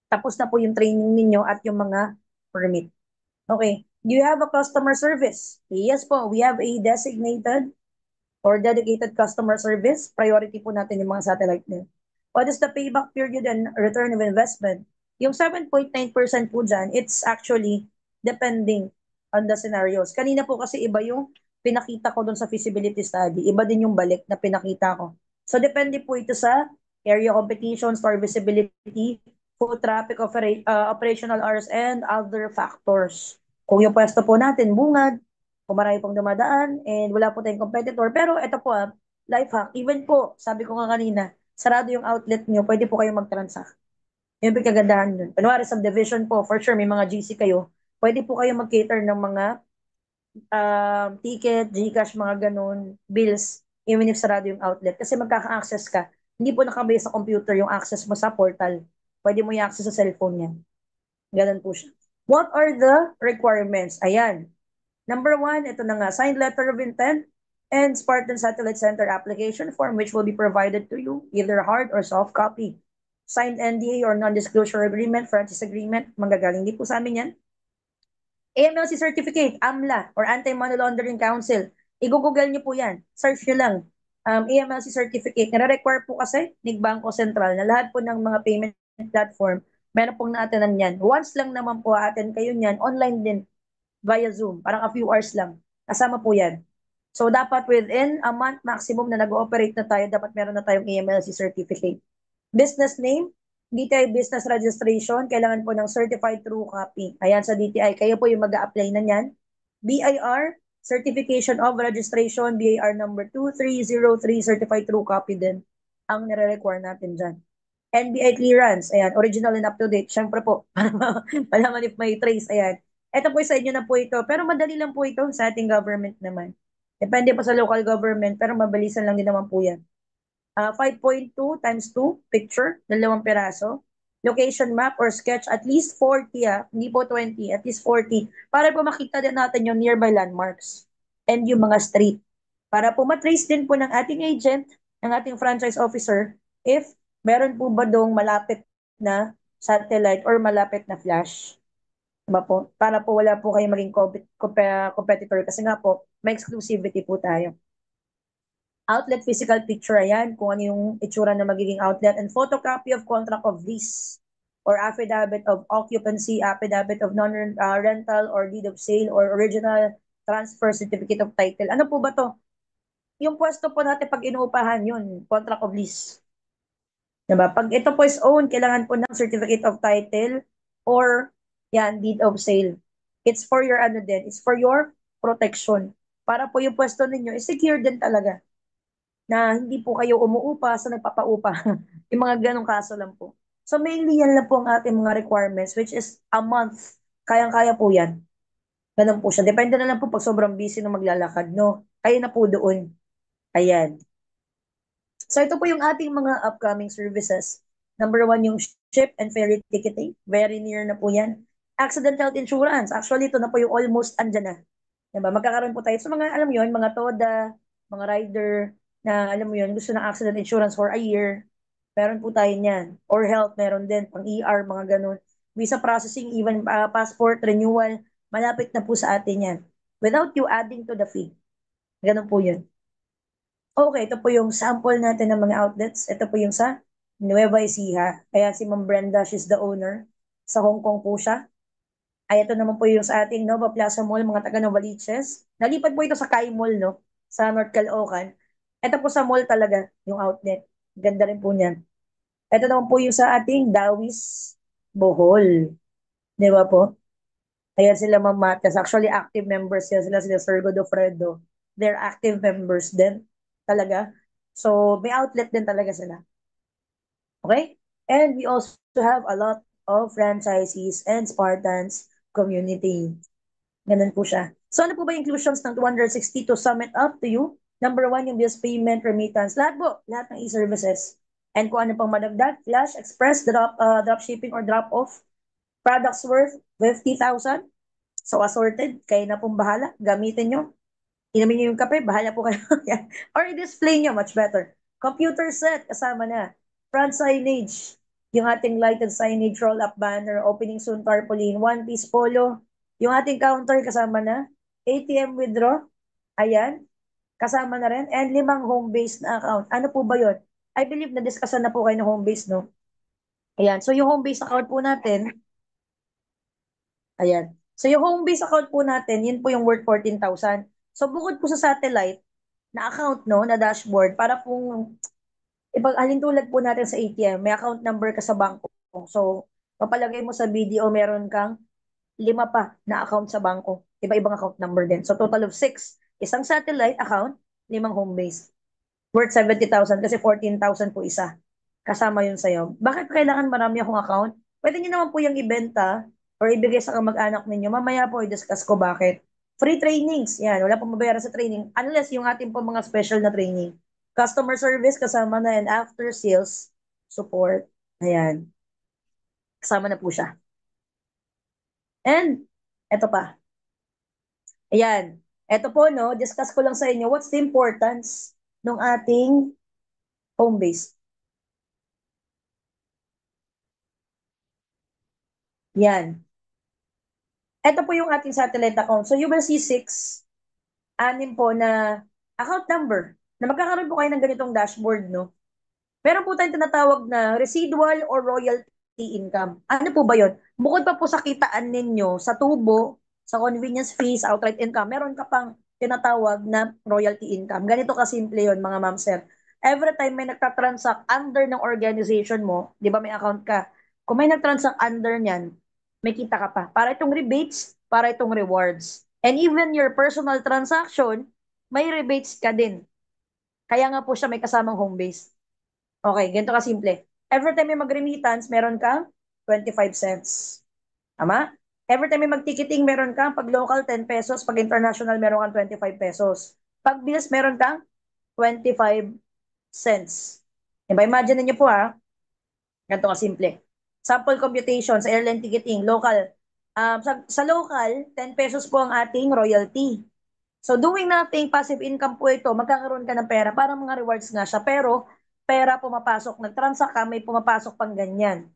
tapos na po yung training ninyo at yung mga permit. Okay. Do you have a customer service? Yes po, we have a designated or dedicated customer service. Priority po natin yung mga satellite nil. What is the payback period and return of investment? Yung 7.9% po dyan, it's actually depending on the scenarios. Kanina po kasi iba yung pinakita ko dun sa feasibility study. Iba din yung balik na pinakita ko. So depende po ito sa area competition, store visibility, foot traffic, operational hours, and other factors. Kung yung pwesto po natin, bungad, kung marami pong dumadaan, and wala po tayong competitor. Pero ito po, life hack, even po, sabi ko nga kanina, sarado yung outlet nyo, pwede po kayong mag-transact. Yung kagandahan nun. Kunwari, subdivision po, for sure, may mga GC kayo, pwede po kayo mag-cater ng mga ticket, Gcash, mga ganun, bills, even if sarado yung outlet. Kasi magkaka-access ka. Hindi po nakabase sa computer yung access mo sa portal. Pwede mo i-access sa cellphone yan. Ganun po siya. What are the requirements? Ayan. Number 1, ito na nga, signed letter of intent and Spartan Satellite Center application form which will be provided to you, either hard or soft copy. signed NDA or non-disclosure agreement, franchise agreement, manggagaling din po sa amin yan. AMLC certificate, AMLA, or Anti-Money Laundering Council. I-google nyo po yan. Search nyo lang. AMLC certificate. Nare-require po kasi ng Bangko Sentral na lahat po ng mga payment platform, meron pong na-attendan yan. Once lang naman po attend kayo niyan, online din, via Zoom. Parang a few hours lang. Kasama po yan. So, dapat within a month maximum na nag-ooperate na tayo, dapat meron na tayong AMLC certificate. Business name, DTI Business Registration, kailangan po ng Certified True Copy. Ayan sa DTI, kayo po yung mag-a-apply na yan. BIR, Certification of Registration, BIR number 2303, Certified True Copy din ang nire-require natin dyan. NBI clearance, ayan, original and up-to-date. Siyempre po, palaman if may trace, ayan. Ito po sa inyo na po ito. Pero madali lang po ito sa ating government naman. Depende po sa local government, pero mabilisan lang din naman po yan. 5.2 times 2, picture, 2 piraso. Location map or sketch, at least 40 hindi po 20, at least 40. Para po makita din natin yung nearby landmarks and yung mga street. Para po matrace din po ng ating agent, ng ating franchise officer, if meron po ba dong malapit na satellite or malapit na flash. Diba po? Para po wala po kayo maging competitor kasi nga po, may exclusivity po tayo. Outlet physical picture, ayan, kung ano yung itsura na magiging outlet, and photocopy of contract of lease or affidavit of occupancy, affidavit of non-rental or deed of sale or original transfer certificate of title. Ano po ba to? Yung pwesto po natin pag inuupahan yun, contract of lease. Diba? Pag ito po is owned, kailangan po ng certificate of title or yan, deed of sale. It's for your ano din, it's for your protection. Para po yung pwesto ninyo is secure din talaga na hindi po kayo umuupa sa nagpapaupa. Yung mga ganong kaso lang po. So mainly yan lang po ang ating mga requirements, which is a month. Kayang-kaya po yan. Ganun po siya. Depende na lang po pag sobrang busy na maglalakad, no? Kayo na po doon. Ayan. So ito po yung ating mga upcoming services. Number 1, yung ship and ferry ticketing. Very near na po yan. Accident health insurance. Actually, ito na po yung almost andyan na. Diba? Magkakaroon po tayo. So mga, alam mo yun, mga TODA, mga rider, na alam mo yun, gusto ng accident insurance for a year. Meron po tayo niyan. Or health, meron din. Pang ER, mga ganun. Visa processing, even passport, renewal. Malapit na po sa atin yan. Without you adding to the fee. Ganun po yun. Okay, ito po yung sample natin ng mga outlets. Ito po yung sa Nueva Ecija. Kaya si Ma'am Brenda, she's the owner. Sa Hong Kong po siya. Ay, ito naman po yung sa ating Nova Plaza Mall, mga taga Novaliches. Nalipat po ito sa Kai Mall, no? Sa North Caloocan. Ito po sa mall talaga, yung outlet. Ganda rin po niyan. Ito naman po yung sa ating Dawis Bohol. Di ba po? Ayan sila Ma'am Matas. Actually, active members sila Sir Godofredo. They're active members din. Talaga. So, may outlet din talaga sila. Okay? And we also have a lot of franchisees and Spartans community. Ganun po siya. So ano po ba yung inclusions ng 260 to sum it up to you? Number 1, yung bills payment, remittance. Lahat po. Lahat ng e-services. And kung ano pang madagdag, flash, express, drop shipping or drop off. Products worth 50,000. So assorted. Kayo na pong bahala. Gamitin nyo. Inumin nyo yung kape. Bahala po kayo. Or i-display nyo. Much better. Computer set. Kasama na. Front signage. Yung ating lighted signage, roll-up banner, opening soon tarpaulin, one-piece polo. Yung ating counter kasama na. ATM withdraw. Ayan. Kasama na rin. And 5 home-based na account. Ano po ba yun? I believe na-discussan na po kayo ng home-based, no? Ayan. So yung home-based account po natin, ayan. So yung home-based account po natin, yun po yung worth 14,000. So bukod po sa satellite na account, no, na dashboard, para pong alin tulad po natin sa ATM, may account number ka sa bangko. So, papalagay mo sa BDO, meron kang 5 pa na account sa bangko. Iba-ibang account number din. So, total of 6. Isang satellite account, 5 home base. Worth 70,000 kasi 14,000 po isa. Kasama yun sa'yo. Bakit kailangan marami akong account? Pwede nyo naman po yung ibenta or ibigay sa kamag-anak ninyo. Mamaya po i-discuss ko bakit. Free trainings. Yan, wala pong mabayaran sa training. Unless yung ating po mga special na training. Customer service kasama na and after sales support. Ayan. Kasama na po siya. And, eto pa. Ayan. Eto po, no, discuss ko lang sa inyo, what's the importance ng ating home base? Yan. Ito po yung ating satellite account. So you will see anim po na account number na magkakaroon po kayo ng ganitong dashboard, no? Meron po tayong tinatawag na residual or royalty income. Ano po ba yun? Bukod pa po sa kitaan ninyo, sa tubo, sa convenience fees, outright income, meron ka pang tinatawag na royalty income. Ganito kasimple yun, mga ma'am sir. Every time may nagtatransact under ng organization mo, di ba may account ka, kung may nagtransact under niyan, may kita ka pa. Para itong rebates, para itong rewards. And even your personal transaction, may rebates ka din. Kaya nga po siya may kasamang home base. Okay, ganito ka simple. Every time may mag-remittance, meron kang 25 cents. Tama? Every time may mag-ticketing, meron kang pag local 10 pesos, pag international meron kang 25 pesos. Pag bills, meron kang 25 cents. Diba? Imagine niyo po ha, ganito ka simple. Sample computation sa airline ticketing, local. Sa local, 10 pesos po ang ating royalty. So doing nothing, passive income po ito, magkakaroon ka ng pera, parang mga rewards nga siya, pero pera pumapasok, nag-transact ka, may pumapasok pang ganyan.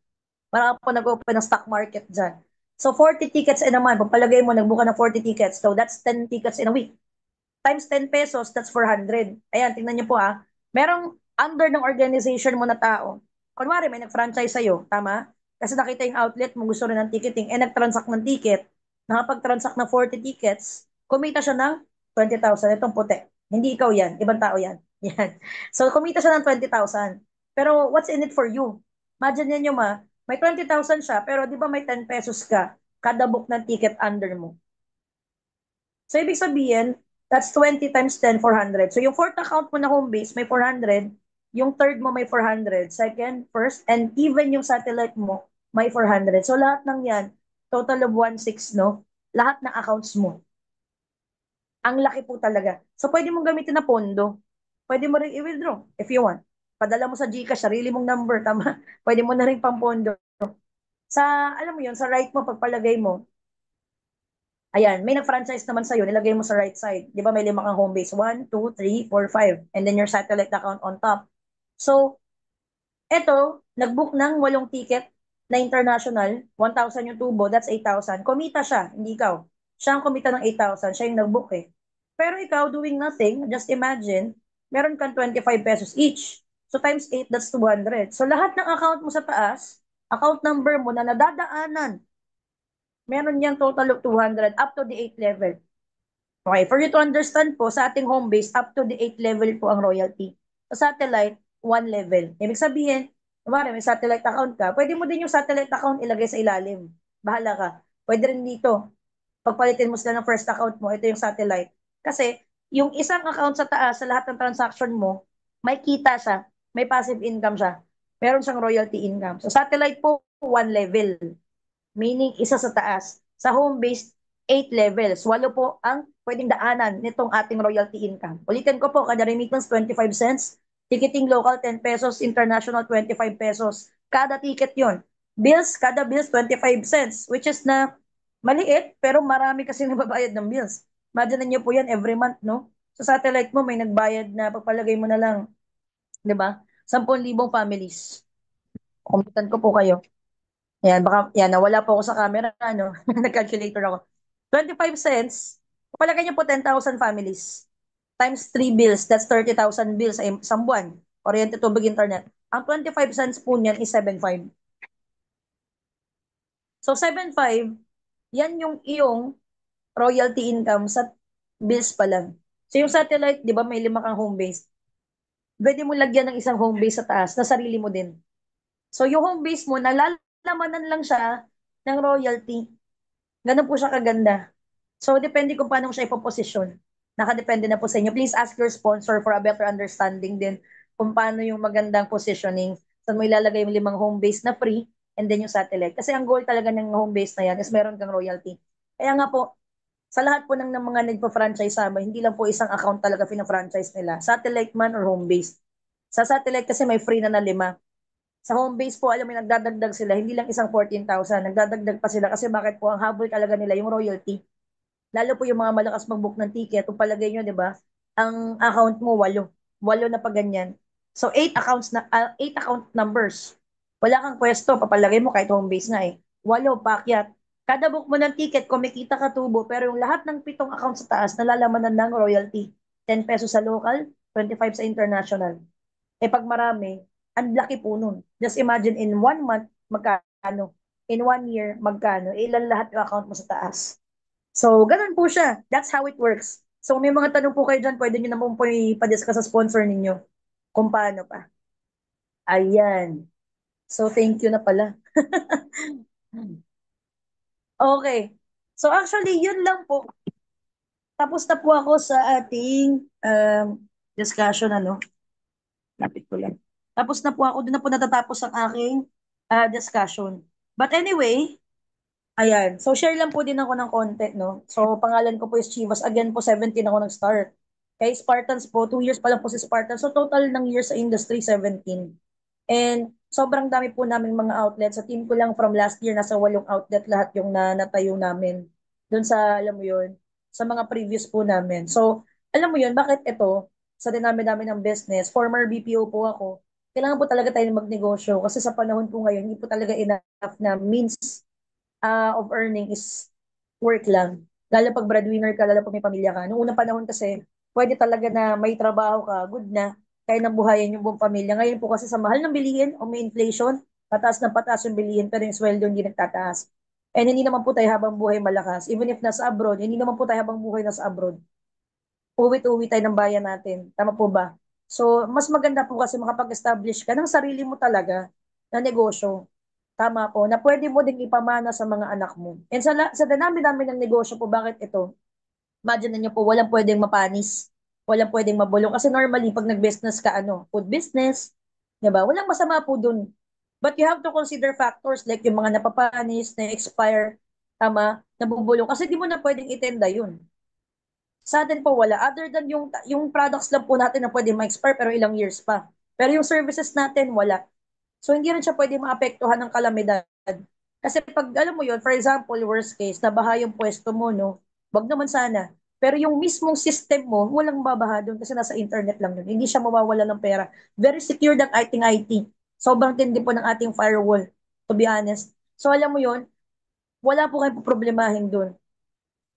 Marami po nag-open ng stock market dyan. So 40 tickets in a month, pagpalagay mo, nagbuka ng 40 tickets, so that's 10 tickets in a week. Times 10 pesos, that's 400. Ayan, tingnan niyo po ah. Merong under ng organization mo na tao. Kunwari, may nag-franchise sa'yo, tama? Kasi nakita yung outlet mo, gusto rin ng ticketing, eh nag-transact ng ticket, nakapag-transact ng 40 tickets, kumita siya ng 20,000. Itong puti. Hindi ikaw yan, ibang tao yan. Yan. So, kumita siya ng 20,000. Pero, what's in it for you? Imagine niyo ma, may 20,000 siya, pero di ba may 10 pesos ka kada book ng ticket under mo? So, ibig sabihin, that's 20 times 10, 400. So, yung fourth account mo na home base, may 400. Yung third mo, may 400. Second, first, and even yung satellite mo, may 400. So, lahat ng yan, total of 1.6, no? Lahat ng accounts mo. Ang laki po talaga. So, pwede mong gamitin na pondo. Pwede mo rin i-withdraw if you want. Padala mo sa GCash, sarili mong number, tama? Pwede mo na rin pang pondo. Sa, alam mo yun, sa right mo, pagpalagay mo, ayan, may nag-franchise naman sa'yo, nilagay mo sa right side. Di ba may lima kang home base? 1, 2, 3, 4, 5. And then your satellite account on top. So, eto, nag-book ng 8 ticket na international, 1,000 yung tubo, that's 8,000. Kumita siya, hindi ikaw. Siya ang kumita ng 8,000, siya yung nag-book eh. Pero ikaw, doing nothing, just imagine, meron kang 25 pesos each. So, times 8, that's 200. So, lahat ng account mo sa taas, account number mo na nadadaanan, meron niyang total of 200 up to the 8th level. Okay, for you to understand po, sa ating home base, up to the 8th level po ang royalty. Sa satellite, 1 level. Ibig sabihin, kumari may satellite account ka, pwede mo din yung satellite account ilagay sa ilalim. Bahala ka. Pwede rin dito. Pagpalitin mo sila ng first account mo, ito yung satellite. Kasi, yung isang account sa taas, sa lahat ng transaction mo, may kita siya, may passive income siya. Meron siyang royalty income. So, satellite po, 1 level. Meaning, isa sa taas. Sa home base, 8 levels. 8 po ang pwedeng daanan nitong ating royalty income. Ulitin ko po, kada remittance 25 cents, ticketing local 10 pesos, international 25 pesos. Kada ticket yon. Bills, kada bills 25 cents, which is na maliit, pero marami kasi nababayad ng bills. Imagine niyo po yan every month, no? Sa satellite mo, may nagbayad na pagpalagay mo na lang, di ba? 10,000 families. Kumpitan ko po kayo. Yan, baka, yan, nawala po ako sa camera, ano? Nag-calculator ako. 25 cents, kapalagay niyo po 10,000 families. Times 3 bills, that's 30,000 bills sa isang buwan. Kuryente, tubig, internet. Ang 25 cents po niyan is 7.5. So, 7.5, yan yung iyong royalty income sa bills pa lang. So, yung satellite, di ba, may 5 kang home base. Pwede mo lagyan ng isang home base sa taas na sarili mo din. So, yung home base mo, nalalamanan lang siya ng royalty. Ganun po siya kaganda. So, depende kung paano siya ipoposisyon. Nakadepende na po sa inyo. Please ask your sponsor for a better understanding din kung paano yung magandang positioning. Saan mo ilalagay yung 5 home base na free and then yung satellite. Kasi ang goal talaga ng home base na yan is meron kang royalty. Kaya nga po, sa lahat po ng mga nagpa-franchise sa amin, hindi lang po isang account talaga pina-franchise nila. Satellite man or home base. Sa satellite kasi may free na 5. Sa home base po, alam mo, nagdadagdag sila, hindi lang isang 14,000, nagdadagdag pa sila kasi bakit po, ang habol talaga nila yung royalty. Lalo po yung mga malakas mag-book ng ticket, kung palagay nyo, di ba, ang account mo, 8. 8 na pa ganyan. So, 8 accounts na, 8 account numbers. Wala kang pwesto, papalagay mo kahit home base nga eh. Walo, paakyat. Kada book mo ng ticket, kumikita ka tubo, pero yung lahat ng pitong account sa taas, nalalaman ng royalty. 10 pesos sa local, 25 sa international. Eh pag marami, ang laki po nun. Just imagine in 1 month, magkano? In 1 year, magkano? Eh, ilan lahat yung account mo sa taas. So, ganun po siya. That's how it works. So, kung may mga tanong po kayo dyan, pwede nyo naman po ipadiscuss sa sponsor ninyo kung paano pa. Ayan. So, thank you na pala. Okay. So, actually, yun lang po. Tapos na po ako sa ating discussion, ano? Lapit ko lang. Tapos na po ako, doon na po natatapos ang aking discussion. But anyway, ayan. So, share lang po din ako ng content, no? So, pangalan ko po is Chivas. Again po, 17 ako nag-start. Kay Spartans po, 2 years pa lang po si Spartans. So, total ng years sa industry, 17. And sobrang dami po naming mga outlets. Sa team ko lang from last year, nasa 8 outlet lahat yung natayo namin. Doon sa, alam mo yun, sa mga previous po namin. So, alam mo yun, bakit ito? Sa dinami-dami ng business, former BPO po ako, kailangan po talaga tayo magnegosyo kasi sa panahon po ngayon, hindi po talaga enough na means of earning is work lang. Lalo pag breadwinner ka, lalo pag may pamilya ka. Noong unang panahon kasi, pwede talaga na may trabaho ka, good na, kaya nang buhayin yung buong pamilya. Ngayon po kasi sa mahal ng bilihin o may inflation, pataas yung bilihin, pero yung sweldo hindi nagtataas. And hindi naman po tayo habang buhay malakas. Even if nasa abroad, hindi naman po tayo habang buhay nasa abroad. Uwi-uwi tayo ng bayan natin. Tama po ba? So, mas maganda po kasi makapag-establish ka ng sarili mo talaga na negosyo. Tama po, na pwede mo ding ipamana sa mga anak mo. And sa dami-dami ng negosyo po, bakit ito? Imagine niyo po, walang pwedeng mapanis, walang pwedeng mabulong. Kasi normally, pag nag-business ka, food business, di ba? Walang masama po dun. But you have to consider factors like yung mga napapanis, na-expire, tama, nabubulong. Kasi di mo na pwedeng itenda yun. Sa atin po wala. Other than yung products lang po natin na pwede ma-expire pero ilang years pa. Pero yung services natin, wala. So, hindi rin siya pwede maapektuhan ng kalamidad. Kasi pag, alam mo yun, for example, worst case, nabaha yung pwesto mo, no? Wag naman sana. Pero yung mismong system mo, walang babaha doon kasi nasa internet lang yun. Hindi siya mawawala ng pera. Very secure ng ating IT. Sobrang tindi po ng ating firewall, to be honest. So, alam mo yun, wala po kayong problemahin doon.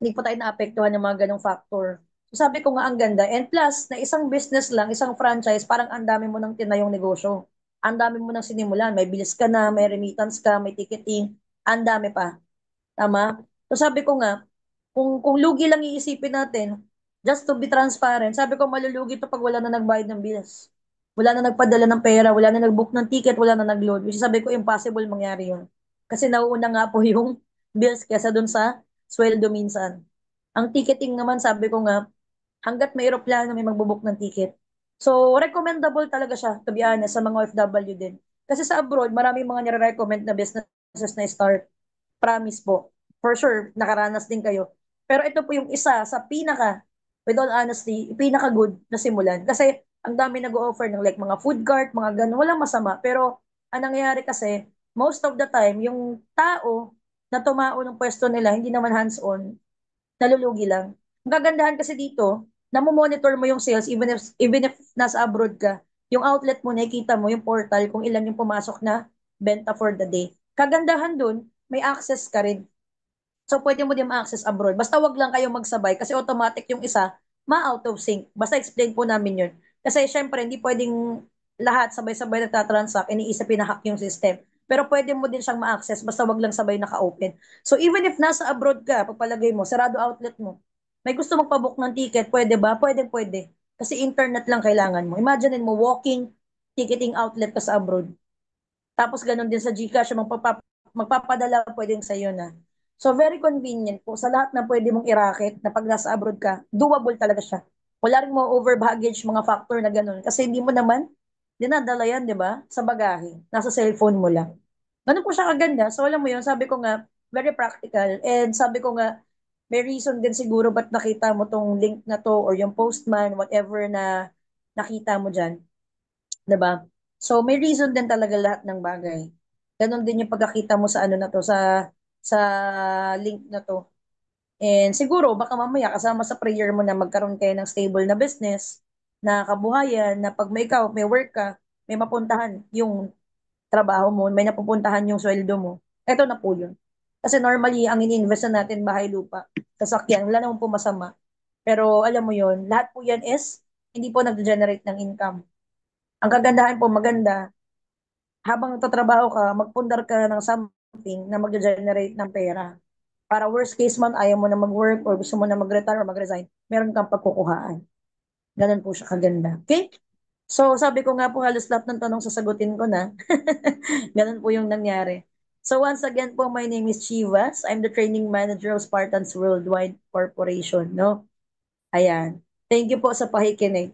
Hindi po tayo naapektuhan ng mga ganong factor. So, sabi ko nga ang ganda. And plus, na isang business lang, isang franchise, parang ang dami mo nang tinayong negosyo. Ang dami mo nang sinimulan. May bilis ka na, may remittance ka, may ticketing. Ang dami pa. Tama? So sabi ko nga, kung lugi lang iisipin natin, just to be transparent, sabi ko malulugi to pag wala na nagbayad ng bills. Wala na nagpadala ng pera, wala na nagbook ng ticket, wala na nagload. Which is sabi ko impossible mangyari yun. Kasi nauuna nga po yung bills kesa dun sa sweldo minsan. Ang ticketing naman, sabi ko nga, hanggat may aeroplano, may magbubook ng ticket. So, recommendable talaga siya, to be honest, sa mga OFW din. Kasi sa abroad, maraming mga nire-recommend na businesses na start. Promise po. For sure, nakaranas din kayo. Pero ito po yung isa sa pinaka, with all honesty, pinaka good na simulan. Kasi ang dami nag-o-offer ng like mga food cart, mga ganun, walang masama. Pero ang nangyayari kasi, most of the time, yung tao na tumao ng pwesto nila, hindi naman hands-on, nalulugi lang. Ang kagandahan kasi dito, namo-monitor mo yung sales even if nasa abroad ka. Yung outlet mo, nakikita mo yung portal kung ilan yung pumasok na benta for the day. Kagandahan dun, may access ka rin. So, pwede mo din ma-access abroad. Basta wag lang kayo magsabay kasi automatic yung isa ma-out of sync. Basta explain po namin yun. Kasi syempre, hindi pwedeng lahat sabay-sabay nagtatransact, iniisip pinahack yung system. Pero pwede mo din siyang ma-access basta wag lang sabay naka-open. So, even if nasa abroad ka, pagpalagay mo, sarado outlet mo, may gusto magpabook ng ticket, pwede ba? Pwede, pwede. Kasi internet lang kailangan mo. Imagine mo, walking ticketing outlet ka sa abroad. Tapos ganun din sa GCash, magpapadala pwede sa iyo na. So very convenient po sa lahat na pwede mong i-racket na pag nasa abroad ka, doable talaga siya. Wala rin mo over baggage mga factor na ganun kasi hindi mo naman dinadala yan, di ba? Sa bagahe. Nasa cellphone mo lang. Ganun po siya kaganda. So alam mo yun, sabi ko nga, very practical. And sabi ko nga, may reason din siguro ba't nakita mo tong link na to or yung postman, whatever na nakita mo dyan. 'Di ba? So may reason din talaga lahat ng bagay. Ganon din yung pagkakita mo sa ano na to sa link na to. And siguro baka mamaya kasama sa prayer mo na magkaroon kayo ng stable na business, na kabuhayan, na pag may ikaw, may work ka, may mapuntahan yung trabaho mo, may napupuntahan yung sweldo mo. Eto na po yun. Kasi normally, ang ini-invest na natin bahay lupa, sasakyan, wala naman po masama. Pero alam mo yun, lahat po yan is hindi po nag-generate ng income. Ang kagandahan po, maganda, habang tatrabaho ka, magpundar ka ng something na mag-generate ng pera. Para worst case man, ayaw mo na mag-work or gusto mo na mag-retire or mag-resign, meron kang pagkukuhaan. Ganun po siya kaganda. Okay? So, sabi ko nga po, halos lahat ng tanong sasagutin ko na. Ganun po yung nangyari. So, once again po, my name is Chivas. I'm the training manager of Spartans Worldwide Corporation, no? Ayan. Thank you po sa pakikinig.